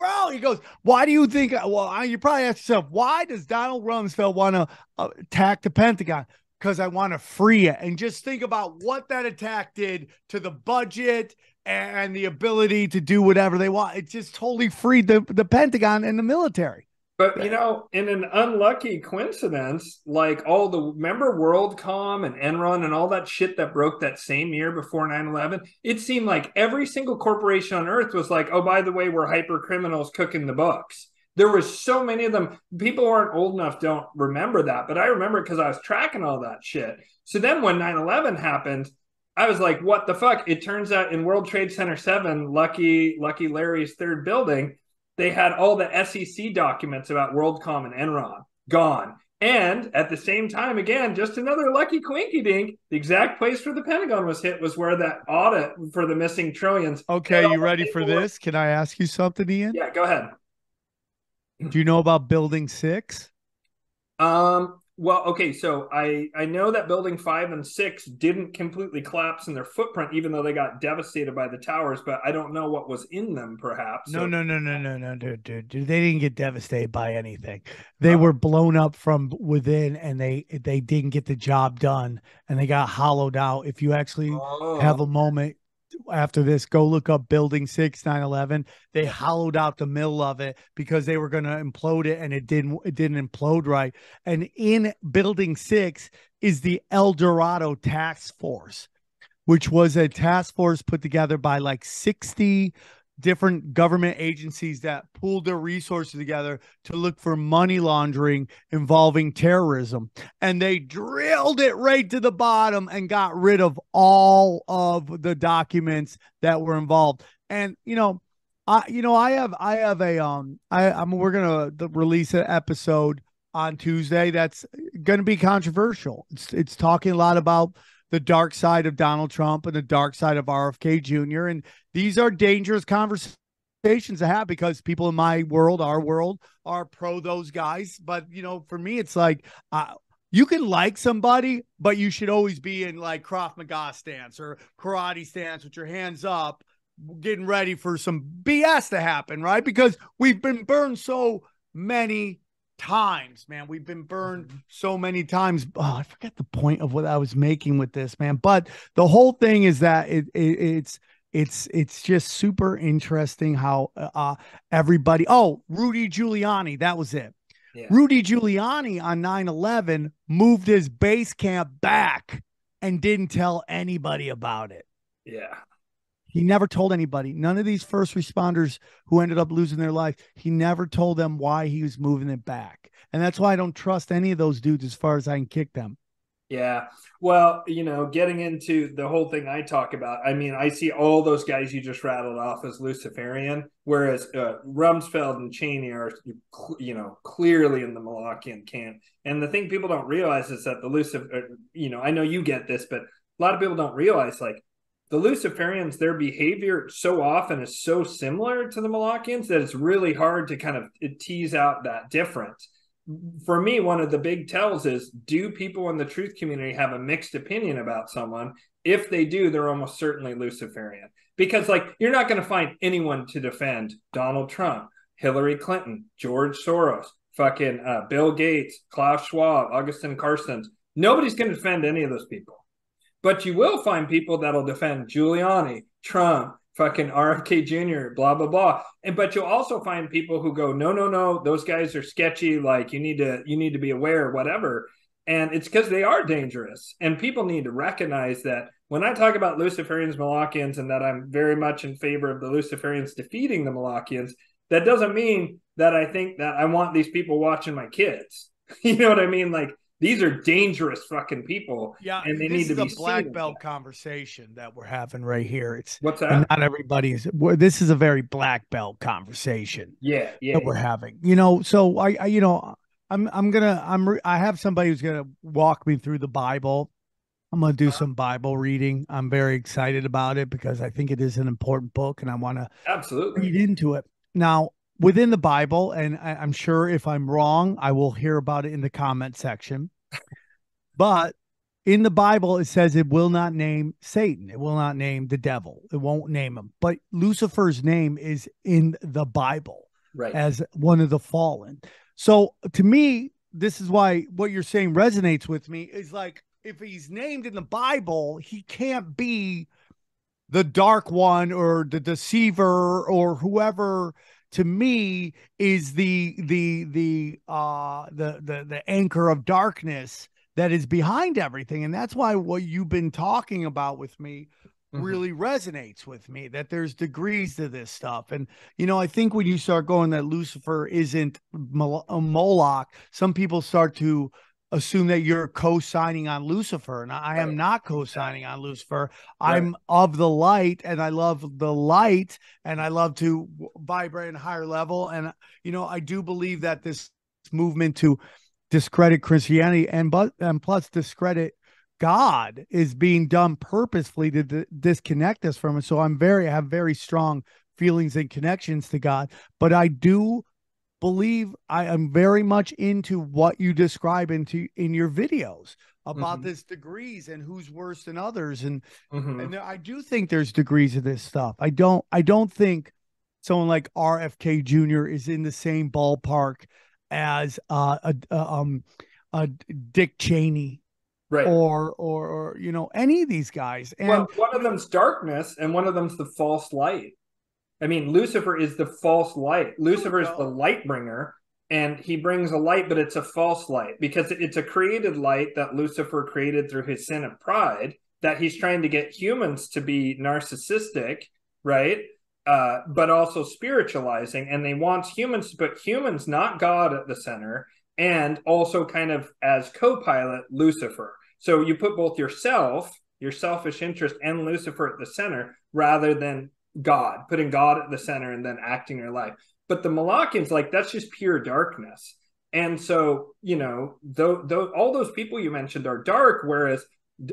bro, he goes, why do you think? Well, you probably ask yourself, why does Donald Rumsfeld want to attack the Pentagon? Because I want to free it. And just think about what that attack did to the budget and the ability to do whatever they want. It just totally freed the Pentagon and the military. But, in an unlucky coincidence, like remember WorldCom and Enron and all that shit that broke that same year before 9/11? It seemed like every single corporation on earth was like, oh, by the way, we're hyper criminals cooking the books. There was so many of them. People who aren't old enough don't remember that, but I remember because I was tracking all that shit. So then when 9/11 happened, I was like, what the fuck? It turns out in World Trade Center 7, Lucky Larry's third building, they had all the SEC documents about WorldCom and Enron gone. And at the same time, again, just another lucky quinky dink, the exact place where the Pentagon was hit was where that audit for the missing trillions. Okay, you ready for this? Can I ask you something, Ian? Yeah, go ahead. Do you know about Building 6? Well, okay, so I know that building 5 and 6 didn't completely collapse in their footprint, even though they got devastated by the towers, but I don't know what was in them, perhaps. No, So, no, no, no, no, no, dude. They didn't get devastated by anything. They oh, were blown up from within, and they didn't get the job done, and they got hollowed out. If you actually have oh, a moment after this, go look up Building 6, 9/11. They hollowed out the middle of it because they were going to implode it, and it didn't implode right. And in Building 6 is the El Dorado Task Force, which was a task force put together by like 60 different government agencies that pooled their resources together to look for money laundering involving terrorism. And they drilled it right to the bottom and got rid of all of the documents that were involved. And I have a we're gonna release an episode on Tuesday that's gonna be controversial. It's talking a lot about the dark side of Donald Trump and the dark side of RFK Jr. And these are dangerous conversations to have because people in my world, our world, are pro those guys. But, for me, it's like you can like somebody, but you should always be in like Krav Maga stance or karate stance with your hands up, getting ready for some BS to happen, right? Because we've been burned so many times, man. We've been burned so many times. Oh, I forget the point of what I was making with this, man. But the whole thing is that it's just super interesting how everybody. Oh, Rudy Giuliani, that was it. yeah, Rudy Giuliani on 9/11 moved his base camp back and didn't tell anybody about it. yeah. He never told anybody. None of these first responders who ended up losing their life, he never told them why he was moving it back. And that's why I don't trust any of those dudes as far as I can kick them. Yeah. Well, getting into the whole thing I talk about, I mean, I see all those guys you just rattled off as Luciferian, whereas Rumsfeld and Cheney are, clearly in the Malachian camp. And the thing people don't realize is that the Lucifer, I know you get this, but a lot of people don't realize, like, the Luciferians, their behavior so often is so similar to the Malachians that it's really hard to kind of tease out that difference. For me, one of the big tells is, do people in the truth community have a mixed opinion about someone? If they do, they're almost certainly Luciferian. Because, like, you're not going to find anyone to defend Donald Trump, Hillary Clinton, George Soros, fucking Bill Gates, Klaus Schwab, Augustin Carstens. Nobody's going to defend any of those people. But you will find people that'll defend Giuliani, Trump, fucking RFK Jr., blah, blah, blah. But you'll also find people who go, no, no, no, those guys are sketchy. Like, you need to be aware, whatever. And it's because they are dangerous. And people need to recognize that when I talk about Luciferians, Malachians, and that I'm very much in favor of the Luciferians defeating the Malachians, that doesn't mean that I think that I want these people watching my kids. You know what I mean? Like, these are dangerous fucking people, Yeah, and they this need to is a be black seen. belt conversation that we're having right here. What's And that? not everybody is. This is a very black belt conversation Yeah, that yeah, we're having. So I have somebody who's gonna walk me through the Bible. I'm gonna do some Bible reading. I'm very excited about it because I think it is an important book, and I want to absolutely. read into it. Now, within the Bible, and I'm sure if I'm wrong, I will hear about it in the comment section. But in the Bible, it says it will not name Satan. It will not name the devil. It won't name him. But Lucifer's name is in the Bible Right. as one of the fallen. So to me, this is why what you're saying resonates with me is like, if he's named in the Bible, he can't be the dark one or the deceiver or whoever to me is the anchor of darkness that is behind everything. And that's why what you've been talking about with me really resonates with me, that there's degrees to this stuff. And I think when you start going that Lucifer isn't a Moloch, some people start to assume that you're co-signing on Lucifer, and I am not co-signing on Lucifer. Right. I'm of the light, and I love the light, and I love to vibrate at a higher level. And I do believe that this movement to discredit Christianity and plus discredit God is being done purposefully to disconnect us from it. So I have very strong feelings and connections to God, but I do believe I am very much into what you describe in your videos about Hmm. this degrees and who's worse than others. Hmm. And I do think there's degrees of this stuff. I don't think someone like RFK Jr. is in the same ballpark as a Dick Cheney Right. or any of these guys. Well, And one of them's darkness and one of them's the false light. I mean, Lucifer is the false light. there we Lucifer is the go. light bringer, and he brings a light, but it's a false light because it's a created light that Lucifer created through his sin of pride that he's trying to get humans to be narcissistic, right? But also spiritualizing, and they want humans to put humans, not God, at the center, and also kind of as co-pilot Lucifer. So you put both yourself, your selfish interest, and Lucifer at the center rather than God, putting God at the center and then acting your life. But the Malachians, like, that's just pure darkness. And so, all those people you mentioned are dark, whereas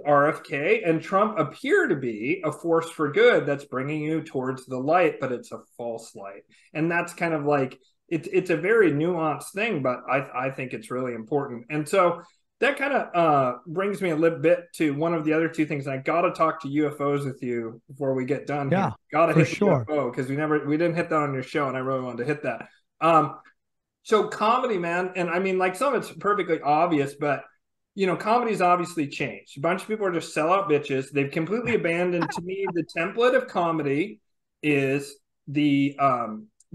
RFK and Trump appear to be a force for good that's bringing you towards the light, but it's a false light. And that's kind of like, it's a very nuanced thing, but I think it's really important. And so that kind of brings me a little bit to one of the other two things. I got to talk to UFOs with you before we get done here. Yeah, Got to for hit the sure. UFO because we didn't hit that on your show, and I really wanted to hit that. So comedy, man, and I mean, like, some of it's perfectly obvious, but comedy's obviously changed. A bunch of people are just sellout bitches. They've completely abandoned. To me, the template of comedy is the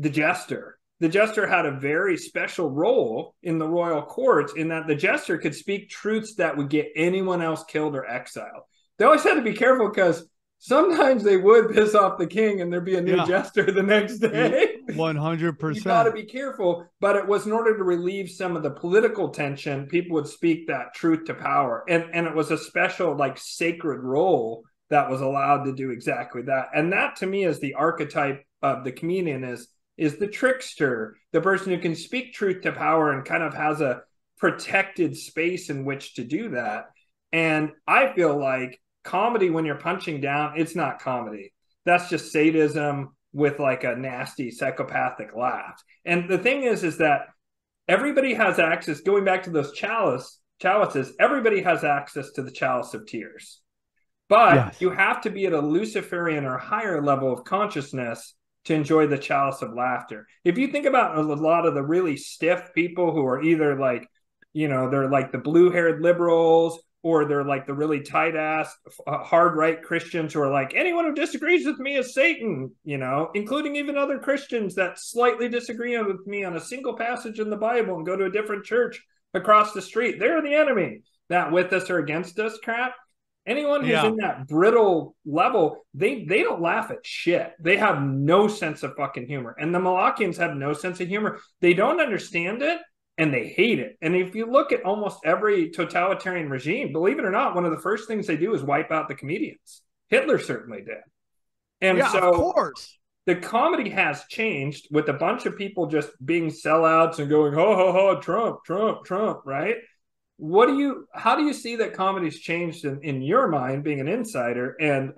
jester. The jester had a very special role in the royal courts in that the jester could speak truths that would get anyone else killed or exiled. They always had to be careful because sometimes they would piss off the king and there'd be a new Yeah, jester the next day. You got to 100%. be careful. But it was in order to relieve some of the political tension, people would speak that truth to power. And it was a special, like, sacred role that was allowed to do exactly that. And that, to me, is the archetype of the comedian, is the trickster, the person who can speak truth to power and kind of has a protected space in which to do that. And I feel like comedy, when you're punching down, it's not comedy. That's just sadism with like a nasty psychopathic laugh. And the thing is that everybody has access, going back to those chalices, everybody has access to the chalice of tears. But Yes. you have to be at a Luciferian or higher level of consciousness to enjoy the chalice of laughter. If you think about a lot of the really stiff people who are either like, they're like the blue-haired liberals, or they're like the really tight-ass, hard right Christians who are like, anyone who disagrees with me is Satan, including even other Christians that slightly disagree with me on a single passage in the Bible and go to a different church across the street. They're the enemy. That with us or against us crap. Anyone who's Yeah. in that brittle level, they don't laugh at shit. They have no sense of fucking humor. And the Malachians have no sense of humor. They don't understand it and they hate it. And if you look at almost every totalitarian regime, believe it or not, one of the first things they do is wipe out the comedians. Hitler certainly did. And Yeah, of so course. the comedy has changed with a bunch of people just being sellouts and going, ho, ho, ho, Trump, Trump, Trump, right? How do you see that comedy's changed in your mind, being an insider? And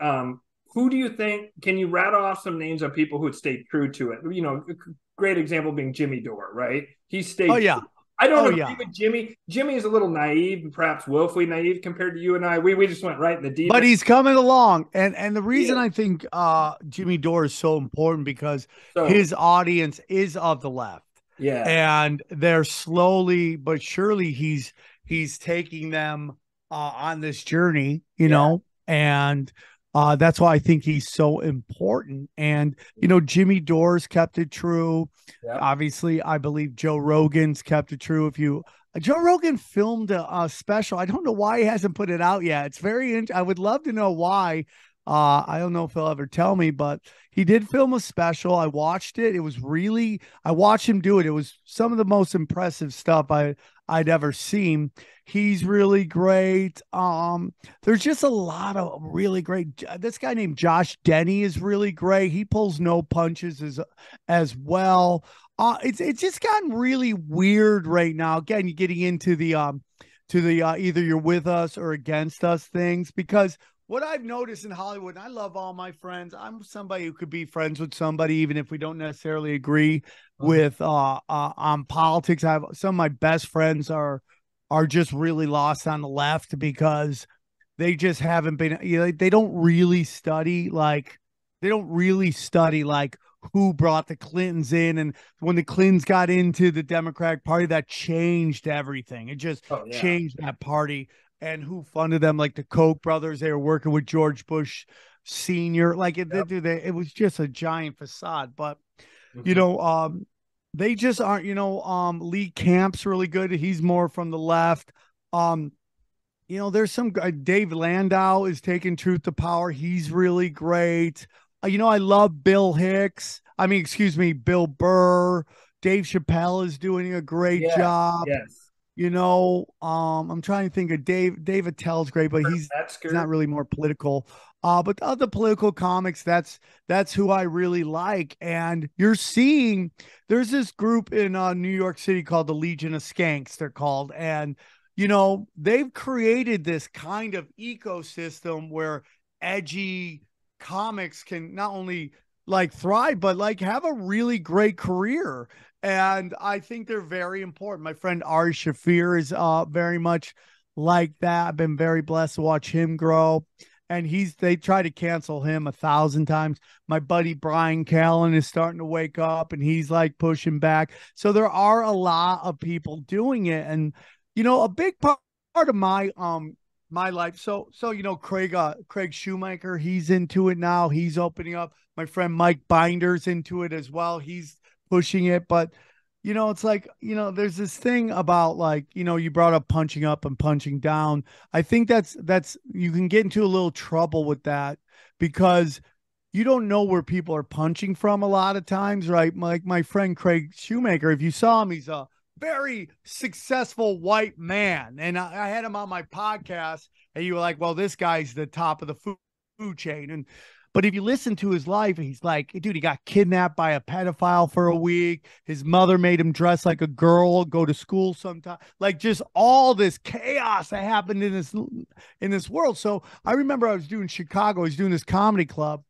who do you think, can you rattle off some names of people who would stay true to it? Great example being Jimmy Dore, right? He Oh stayed yeah. true. I don't Oh agree yeah. with Jimmy. Jimmy is a little naive, perhaps willfully naive compared to you and I. We just went right in the deep But end. he's coming along. And the reason Yeah. I think Jimmy Dore is so important because So, his audience is of the left. yeah, And they're slowly but surely he's taking them on this journey, yeah, and that's why I think he's so important. And Jimmy Dore's kept it true. yeah. Obviously, I believe Joe Rogan's kept it true. If you Joe Rogan filmed a special. I don't know why he hasn't put it out yet. It's very I would love to know why. I don't know if he'll ever tell me, but he did film a special. I watched it. It was really, I watched him do it. It was some of the most impressive stuff I'd ever seen. He's really great. There's just a lot of really great. This guy named Josh Denny is really great. He pulls no punches as well. It's just gotten really weird right now. Again, you're getting into the either you're with us or against us things, because what I've noticed in Hollywood, and I love all my friends. I'm somebody who could be friends with somebody, even if we don't necessarily agree Mhm. with on politics. I have some of my best friends are just really lost on the left because they just haven't been, you know, they don't really study like who brought the Clintons in, and when the Clintons got into the Democratic Party, that changed everything. It just Oh yeah. changed that party, and who funded them, like the Koch brothers. They were working with George Bush Senior. Like Yep. it was just a giant facade. But you Mhm. know, they just aren't. Lee Camp's really good. He's more from the left. Um, there's some guy, Dave Landau is taking truth to power. He's really great. I love Bill Hicks. I mean, excuse me, Bill Burr. Dave Chappelle is doing a great Yes. job. Yes. I'm trying to think of Dave Attell's great, but he's not Metzger. really more political. But the other political comics, that's who I really like. And you're seeing there's this group in New York City called the Legion of Skanks, they're called. And they've created this kind of ecosystem where edgy comics can not only like thrive, but like have a really great career. And I think they're very important. My friend Ari Shafir is very much like that. I've been very blessed to watch him grow. And they try to cancel him 1,000 times. My buddy Brian Callen is starting to wake up and he's like pushing back. So there are a lot of people doing it. And a big part of my life. So Craig Shoemaker, he's into it now. He's opening up. My friend Mike Binder's into it as well. He's pushing it. But it's like, there's this thing about like, you brought up punching up and punching down. I think that's you can get into a little trouble with that because you don't know where people are punching from a lot of times, right? Like my friend Craig Shoemaker, if you saw him, he's a very successful white man. And I had him on my podcast, and you were like, well, this guy's the top of the food chain. But if you listen to his life, he's like, dude, he got kidnapped by a pedophile for a week. His mother made him dress like a girl, go to school sometime. Like just all this chaos that happened in this world. So I remember I was doing Chicago, I was doing this comedy club.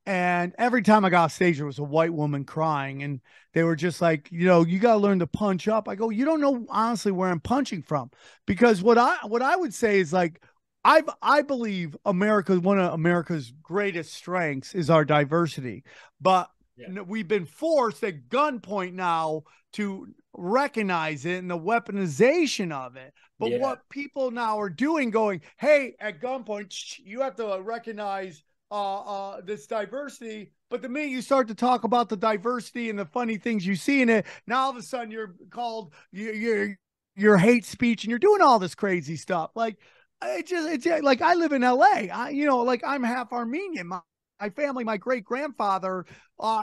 And every time I got off stage, there was a white woman crying. And they were just like, you got to learn to punch up. I go, you don't know honestly where I'm punching from. Because what I would say is like, I believe one of America's greatest strengths is our diversity. But Yeah. we've been forced at gunpoint now to recognize it and the weaponization of it. But Yeah. what people now are doing, going, hey, at gunpoint, you have to recognize this diversity. But the minute you start to talk about the diversity and the funny things you see in it, now all of a sudden you're hate speech and you're doing all this crazy stuff. Like it's like I live in LA. Like I'm half Armenian. My family, my great grandfather,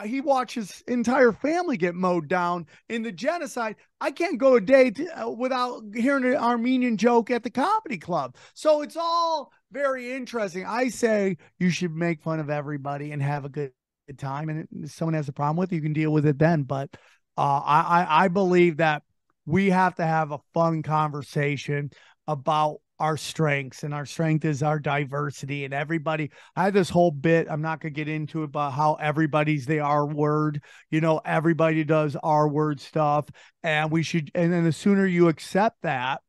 he watched his entire family get mowed down in the genocide. I can't go a day without hearing an Armenian joke at the comedy club. So it's all very interesting. I say you should make fun of everybody and have a good time. And if someone has a problem with it, you can deal with it then. But I believe that we have to have a fun conversation about our strengths, and our strength is our diversity. And everybody, I had this whole bit, I'm not going to get into it, but how everybody's the R word. Everybody does R word stuff, and and then the sooner you accept that,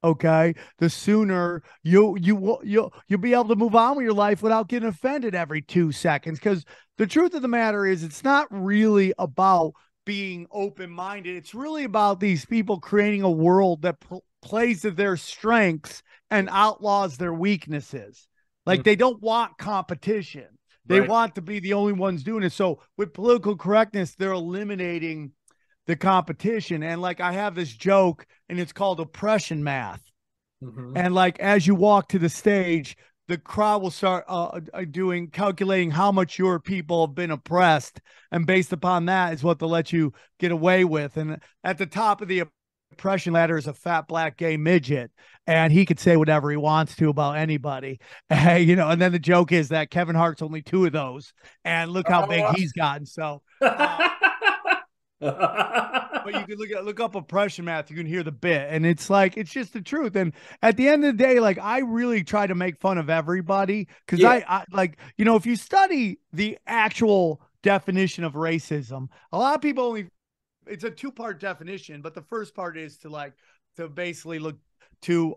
okay, the sooner you'll be able to move on with your life without getting offended every 2 seconds. Because the truth of the matter is, it's not really about being open-minded. It's really about these people creating a world that plays to their strengths and outlaws their weaknesses. Like Mhm. they don't want competition. They Right. want to be the only ones doing it. So with political correctness, they're eliminating the competition. And like I have this joke, and it's called oppression math. Mhm. And like as you walk to the stage, the crowd will start calculating how much your people have been oppressed, and based upon that is what they'll let you get away with. And at the top of the oppression ladder is a fat black gay midget, and he could say whatever he wants to about anybody. And then the joke is that Kevin Hart's only two of those, and look how big Oh. he's gotten. So But you can look up oppression math. You can hear the bit, and it's like it's just the truth. And at the end of the day, like I really try to make fun of everybody because Yeah. I like if you study the actual definition of racism, a lot of people only it's a two-part definition, but the first part is to basically look to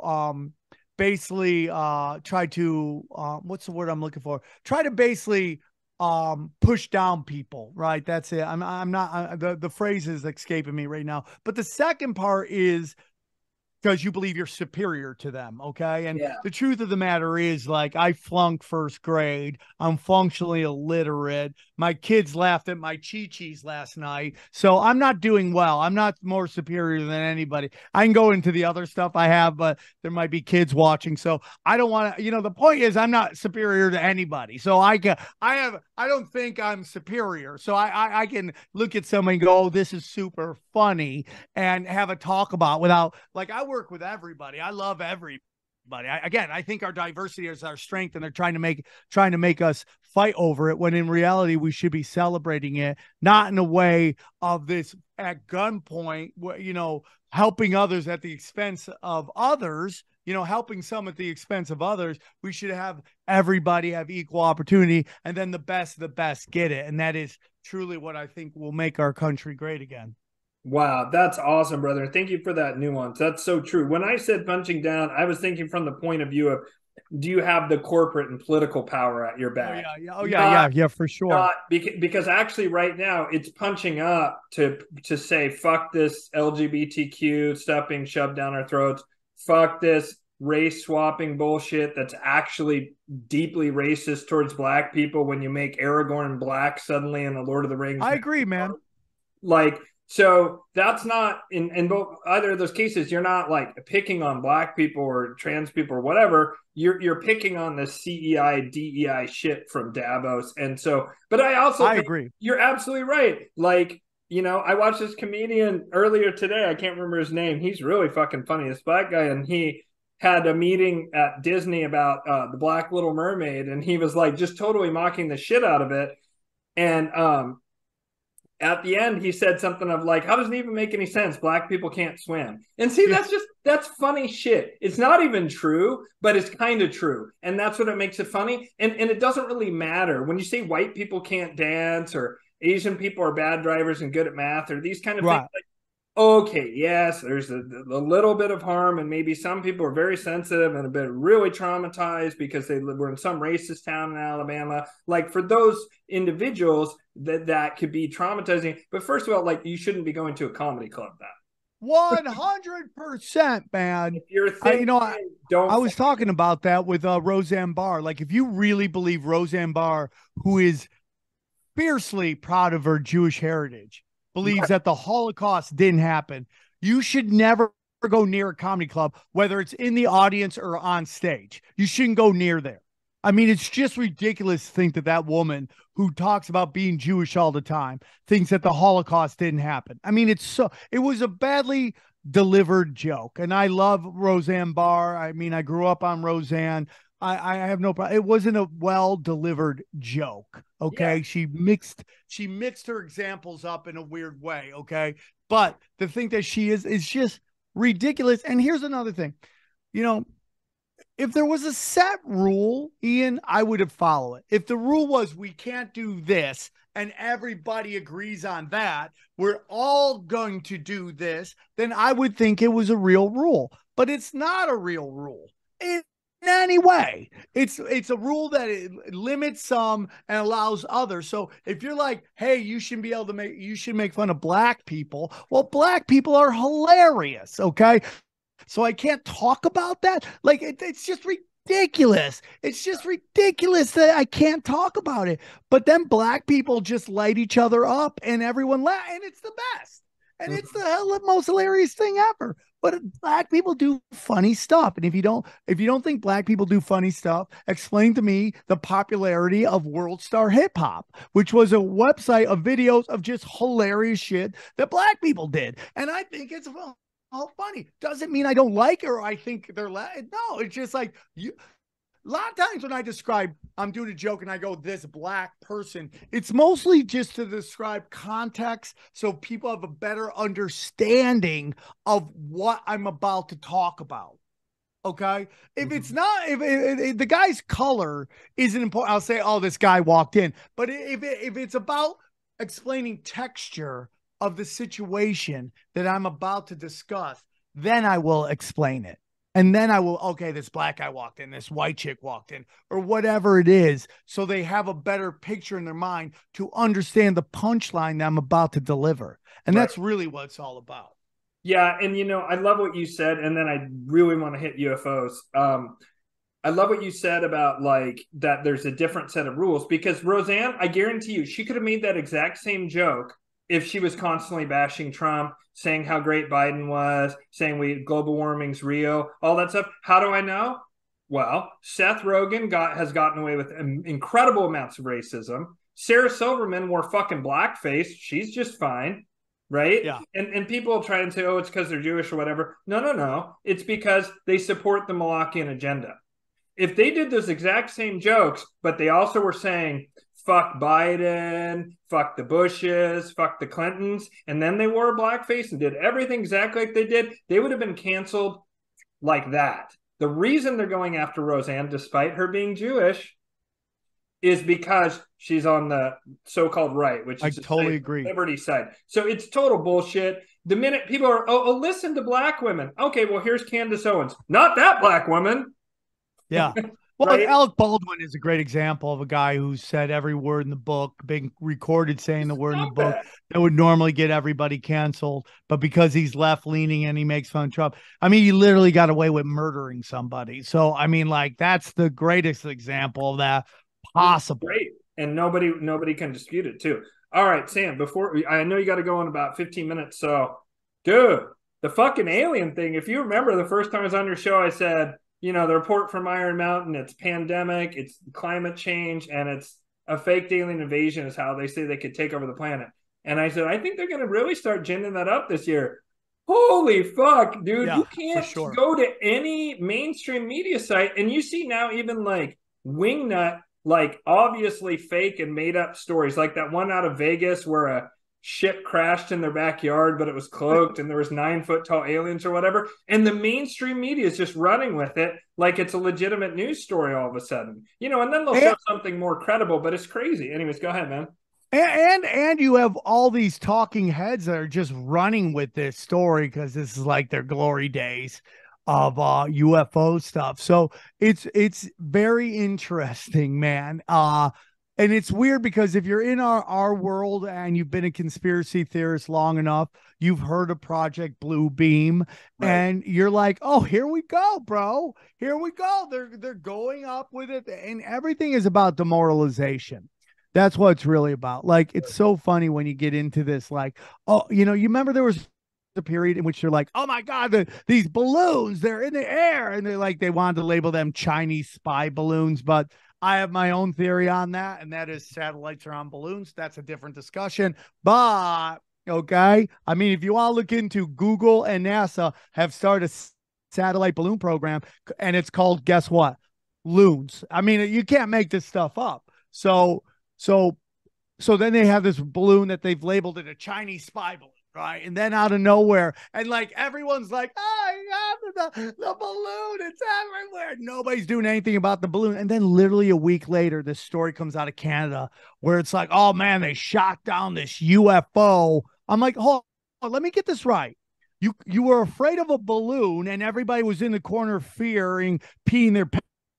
basically try to what's the word I'm looking for? Try to basically push down people, right? That's it. I'm not the phrase is escaping me right now. But the second part is because you believe you're superior to them. Okay. And Yeah. the truth of the matter is, like, I flunked first grade. I'm functionally illiterate. My kids laughed at my chi-chis last night. So I'm not doing well. I'm not more superior than anybody. I can go into the other stuff I have, but there might be kids watching. So I don't want to, the point is I'm not superior to anybody. So I don't think I'm superior. So I can look at someone and go, oh, this is super funny, and have a talk about without, like, I work with everybody. I love everybody. I think our diversity is our strength, and they're trying to make us fight over it, when in reality we should be celebrating it, not in a way of this at gunpoint, helping others at the expense of others, helping some at the expense of others. We should have everybody have equal opportunity, and then the best of the best get it. And that is truly what I think will make our country great again. Wow, that's awesome, brother. Thank you for that nuance. That's so true. When I said punching down, I was thinking from the point of view of, do you have the corporate and political power at your Oh back? yeah, yeah, oh yeah, yeah, for sure. Not because actually right now it's punching up to say fuck this LGBTQ stuff being shoved down our throats. Fuck this race swapping bullshit that's actually deeply racist towards black people when you make Aragorn black suddenly in the Lord of the Rings. I agree, man. Like, so that's not in both either of those cases. You're not like picking on black people or trans people or whatever. You're picking on the CEI DEI shit from Davos. And so, but I agree. You're absolutely right. Like, I watched this comedian earlier today. I can't remember his name. He's really fucking funny, this black guy, and he had a meeting at Disney about the Black Little Mermaid, and he was like just totally mocking the shit out of it. And at the end, he said something of like, how does it even make any sense? Black people can't swim. And see, that's funny shit. It's not even true, but it's kind of true. And that's what it makes it funny. And it doesn't really matter. When you say white people can't dance, or Asian people are bad drivers and good at math, or these kind of things, like, okay, yes, there's a little bit of harm, and maybe some people are very sensitive and have been really traumatized because they were in some racist town in Alabama. Like, for those individuals, that could be traumatizing. But first of all, like, you shouldn't be going to a comedy club. That 100%, man. if you're thinking, I was talking about that with Roseanne Barr. Like, if you really believe Roseanne Barr, who is fiercely proud of her Jewish heritage, believes that the Holocaust didn't happen, you should never go near a comedy club, whether it's in the audience or on stage. You shouldn't go near there. I mean, it's just ridiculous to think that woman who talks about being Jewish all the time thinks that the Holocaust didn't happen. I mean, it was a badly delivered joke. And I love Roseanne Barr. I mean, I grew up on Roseanne. I have no problem. It wasn't a well-delivered joke. Okay. Yeah. She mixed her examples up in a weird way. Okay. But the thing that she is just ridiculous. And here's another thing, if there was a set rule, Ian, I would have followed it. If the rule was we can't do this and everybody agrees on that, we're all going to do this, then I would think it was a real rule. But it's not a real rule. In any way. It's a rule that it limits some and allows others. So if you're like, hey, you should make fun of black people. Well, black people are hilarious. Okay. So I can't talk about that. Like, it's just ridiculous. It's just ridiculous that I can't talk about it. But then black people just light each other up and everyone laughs, and it's the best. And it's the most hilarious thing ever. But black people do funny stuff. And if you don't think black people do funny stuff, explain to me the popularity of World Star Hip Hop, which was a website of videos of just hilarious shit that black people did. And I think it's funny. Doesn't mean I don't like it or I think they're no, it's just like a lot of times when I describe, I'm doing a joke and I go, this black person, it's mostly just to describe context so people have a better understanding of what I'm about to talk about. Okay. If it's not, if the guy's color isn't important, I'll say, oh, this guy walked in. But if it's about explaining texture of the situation that I'm about to discuss, then I will explain it. And then I will, okay, this black guy walked in, this white chick walked in, or whatever it is. So they have a better picture in their mind to understand the punchline that I'm about to deliver. And that's really what it's all about. Yeah, and I love what you said, and then I really want to hit UFOs. I love what you said about like that there's a different set of rules, because Roseanne, I guarantee you, she could have made that exact same joke if she was constantly bashing Trump, saying how great Biden was, saying global warming's real, all that stuff. How do I know? Well, Seth Rogen has gotten away with incredible amounts of racism. Sarah Silverman wore fucking blackface. She's just fine. Right? Yeah. And people try and say, oh, it's because they're Jewish or whatever. No. It's because they support the Malachian agenda. If they did those exact same jokes, but they also were saying, fuck Biden, fuck the Bushes, fuck the Clintons, and then they wore a blackface and did everything exactly like they did, they would have been canceled like that. The reason they're going after Roseanne, despite her being Jewish, is because she's on the so-called right, which is I totally agree. Liberty side. So it's total bullshit. The minute people are, listen to black women. Okay, well, here's Candace Owens. Not that black woman. Yeah. Well, Right? Alec Baldwin is a great example of a guy who said every word in the book, being recorded saying the word in the book that would normally get everybody canceled. But because he's left leaning and he makes fun of Trump, I mean, he literally got away with murdering somebody. So, I mean, like, that's the greatest example of that possible. Great. And nobody can dispute it too. All right, Sam, I know you got to go in about 15 minutes. So, dude, the fucking alien thing, if you remember the first time I was on your show, I said, the report from Iron Mountain, it's pandemic, it's climate change, and it's a fake alien invasion is how they say they could take over the planet. And I said, I think they're going to really start ginning that up this year. Holy fuck, dude. Yeah, you can't go to any mainstream media site, and you see now even like Wingnut, like obviously fake and made up stories, like that one out of Vegas where a ship crashed in their backyard, but it was cloaked and there was 9-foot tall aliens or whatever. And the mainstream media is just running with it like it's a legitimate news story all of a sudden, and then they'll show something more credible, but it's crazy. Anyways, go ahead, man. And you have all these talking heads that are just running with this story because this is like their glory days of UFO stuff. So it's very interesting, man. And it's weird because if you're in our world and you've been a conspiracy theorist long enough, you've heard of Project Blue Beam, right? And you're like, oh, here we go, bro. Here we go. They're going up with it. And everything is about demoralization. That's what it's really about. Like, it's so funny when you get into this, like, oh, you remember there was a period in which you're like, oh my God, these balloons, they're in the air. And they wanted to label them Chinese spy balloons, but I have my own theory on that, and that is satellites are on balloons. That's a different discussion. But, okay, I mean, if you all look into Google and NASA have started a satellite balloon program, and it's called, guess what? Loons. I mean, you can't make this stuff up. So then they have this balloon that they've labeled it a Chinese spy balloon. Right. And then out of nowhere, and like everyone's like, oh, yeah, the balloon, it's everywhere. Nobody's doing anything about the balloon. And then literally a week later, this story comes out of Canada where it's like, oh man, they shot down this UFO. I'm like, hold on, let me get this right. You were afraid of a balloon and everybody was in the corner fearing, peeing their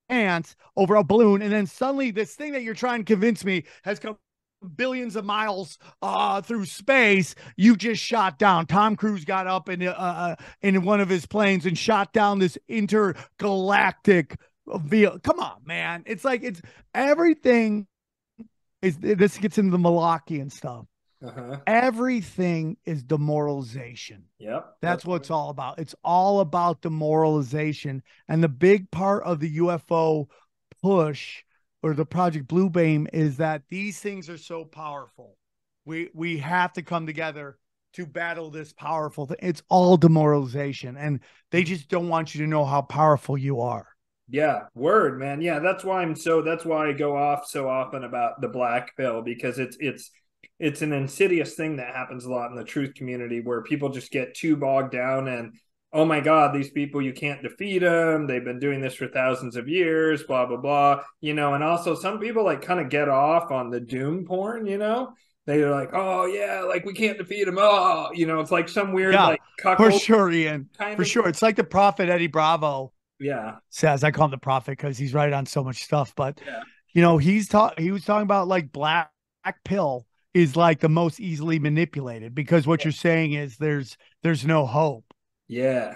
pants over a balloon. And then suddenly this thing that you're trying to convince me has come billions of miles through space, you just shot down. Tom Cruise got up in one of his planes and shot down this intergalactic vehicle. Come on, man. It's like everything is, this gets into the Malachian stuff. Everything is demoralization. Yep. That's what it's all about. It's all about demoralization. And the big part of the UFO push or the Project Blue Beam is that these things are so powerful. We have to come together to battle this powerful thing. It's all demoralization, and they just don't want you to know how powerful you are. Yeah, word, man. Yeah, that's why I go off so often about the black pill, because it's an insidious thing that happens a lot in the truth community, where people just get too bogged down and, oh my God, these people, you can't defeat them. They've been doing this for thousands of years, blah blah blah. And also some people like kind of get off on the doom porn. They're like, oh yeah, like we can't defeat them. Oh, it's like some weird Yeah, like for cuckold sure, Ian. kind For of sure. thing. It's like the prophet Eddie Bravo Yeah. says. I call him the prophet because he's right on so much stuff. But Yeah. he was talking about like black pill is like the most easily manipulated because what you're saying is there's no hope. Yeah.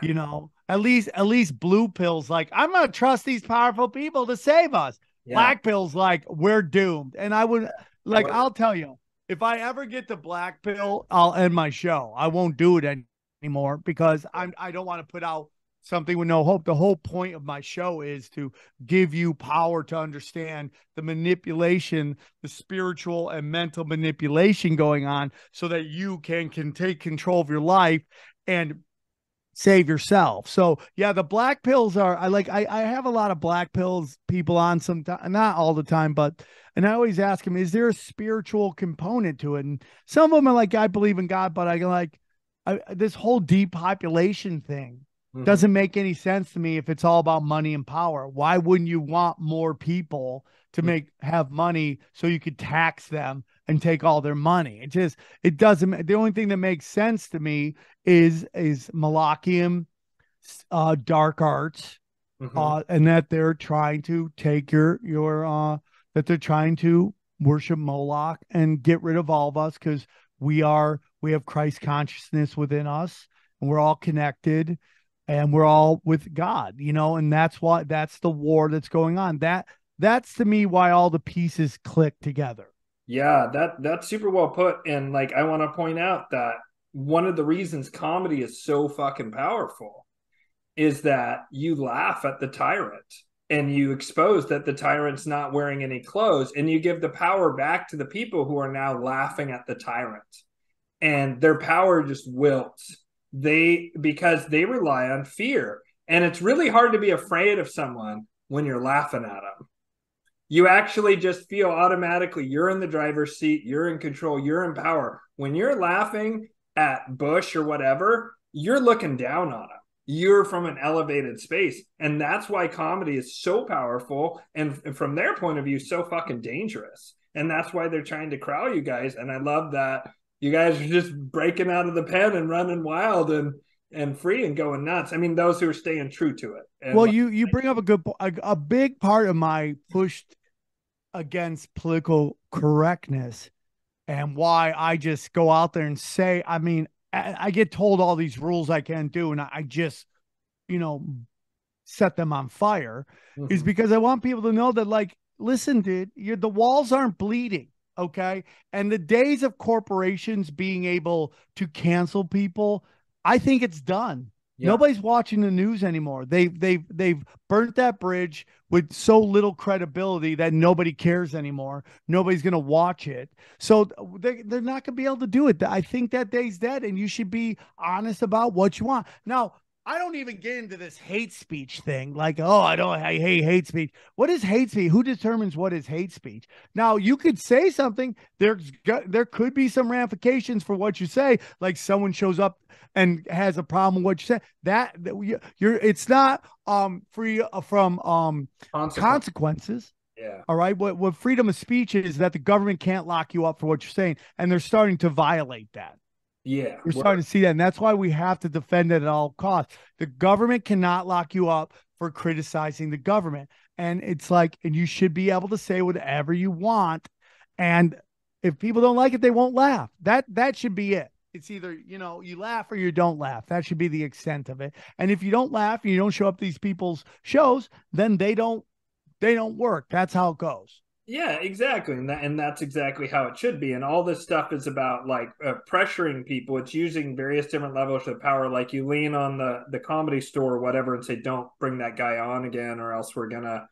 At least blue pills like I'm gonna trust these powerful people to save us. Yeah. Black pills like we're doomed. And I would like Word. I'll tell you, if I ever get the black pill, I'll end my show. I won't do it anymore because I don't want to put out something with no hope. The whole point of my show is to give you power to understand the manipulation, the spiritual and mental manipulation going on so that you can take control of your life and save yourself. So yeah, the black pills are I have a lot of black pills people on sometimes, not all the time, but and I always ask them, is there a spiritual component to it? And some of them are like, I believe in God, but this whole depopulation thing Mhm. doesn't make any sense to me if it's all about money and power. Why wouldn't you want more people to have money so you could tax them and take all their money? It doesn't. The only thing that makes sense to me is Malachian dark arts, Mhm. and that they're trying to take your that they're trying to worship Moloch and get rid of all of us because we have Christ consciousness within us and we're all connected and we're all with God, and that's the war that's going on. That's to me why all the pieces click together. Yeah, that's super well put. And like I want to point out that one of the reasons comedy is so fucking powerful is that you laugh at the tyrant and you expose that the tyrant's not wearing any clothes, and you give the power back to the people who are now laughing at the tyrant, and their power just wilts. Because they rely on fear. And it's really hard to be afraid of someone when you're laughing at them. You actually just feel automatically you're in the driver's seat, you're in control, you're in power. When you're laughing at Bush or whatever, you're looking down on him. You're from an elevated space. And that's why comedy is so powerful. And from their point of view, so fucking dangerous. And that's why they're trying to corral you guys. And I love that you guys are just breaking out of the pen and running wild and free and going nuts. I mean, those who are staying true to it. And Well, you bring up a big part of my push against political correctness and why I just go out there and say, I mean, I get told all these rules I can't do, and I just, you know, set them on fire, is mm-hmm. because I want people to know that, like, listen, dude, the walls aren't bleeding. Okay. And the days of corporations being able to cancel people, I think it's done. Yeah. Nobody's watching the news anymore. They've burnt that bridge with so little credibility that nobody cares anymore. Nobody's going to watch it. So they're not going to be able to do it. I think that day's dead, and you should be honest about what you want. Now, I don't even get into this hate speech thing. Like, oh, I hate hate speech. What is hate speech? Who determines what is hate speech? Now, you could say something. There could be some ramifications for what you say. Like someone shows up and has a problem with what you say. It's not free from consequences. Yeah. All right. What freedom of speech is that the government can't lock you up for what you're saying, and they're starting to violate that. Yeah. We're starting to see that. And that's why we have to defend it at all costs. The government cannot lock you up for criticizing the government. And it's like, and you should be able to say whatever you want. And if people don't like it, they won't laugh. That should be it. It's either, you laugh or you don't laugh. That should be the extent of it. And if you don't laugh and you don't show up to these people's shows, then they don't work. That's how it goes. Yeah, exactly. And that's exactly how it should be. And all this stuff is about like pressuring people. It's using various different levels of power. Like you lean on the comedy store or whatever and say, don't bring that guy on again, or else we're going to,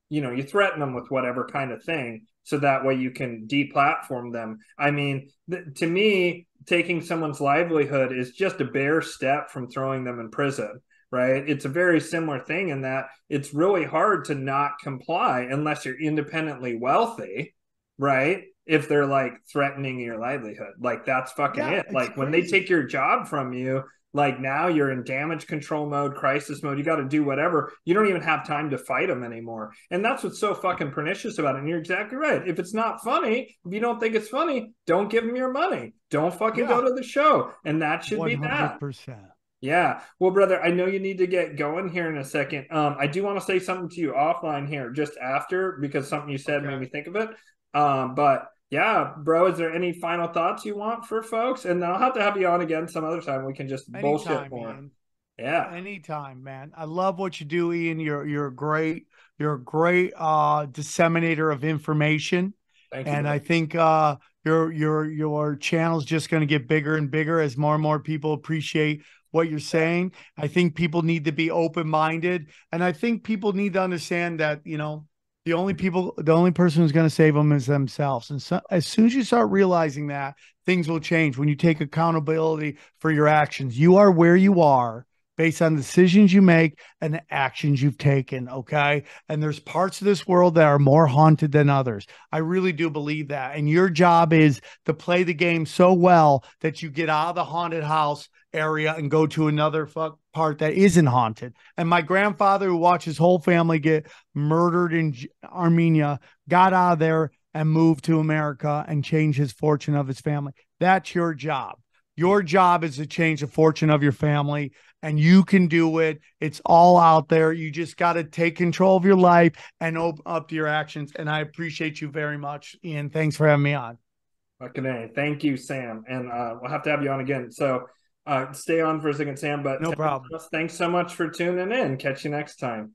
you threaten them with whatever kind of thing. So that way you can deplatform them. I mean, to me, taking someone's livelihood is just a bare step from throwing them in prison. right? It's a very similar thing in that it's really hard to not comply unless you're independently wealthy, right? If they're like threatening your livelihood, like that's fucking Yeah, it. it's Like when they crazy. take your job from you, like now you're in damage control mode, crisis mode. You got to do whatever. You don't even have time to fight them anymore. And that's what's so fucking pernicious about it. And you're exactly right. If it's not funny, if you don't think it's funny, don't give them your money. Don't fucking go Yeah, to the show. And that should be that. 100%. Yeah. Well, brother, I know you need to get going here in a second. I do want to say something to you offline here just after because something you said made Okay. me think of it. But yeah, bro, is there any final thoughts you want for folks? And I'll have to have you on again some other time. We can just bullshit Anytime, more. Ian. Yeah. Anytime, man. I love what you do, Ian. You're a great disseminator of information. Thank you, And I brother. think your channel's just going to get bigger and bigger as more and more people appreciate what you're saying. I think people need to be open-minded, and I think people need to understand that, the only person who's going to save them is themselves. And so, as soon as you start realizing that, things will change when you take accountability for your actions. You are where you are based on decisions you make and the actions you've taken. Okay. And there's parts of this world that are more haunted than others. I really do believe that. And your job is to play the game so well that you get out of the haunted house area and go to another part that isn't haunted. And my grandfather, who watched his whole family get murdered in Armenia, got out of there and moved to America and changed his fortune of his family. That's your job. Your job is to change the fortune of your family, and you can do it. It's all out there. You just got to take control of your life and open up to your actions. And I appreciate you very much, Ian. Thanks for having me on. Fucking A. Thank you, Sam. And we'll have to have you on again. So stay on for a second, Sam. But No problem. thanks so much for tuning in. Catch you next time.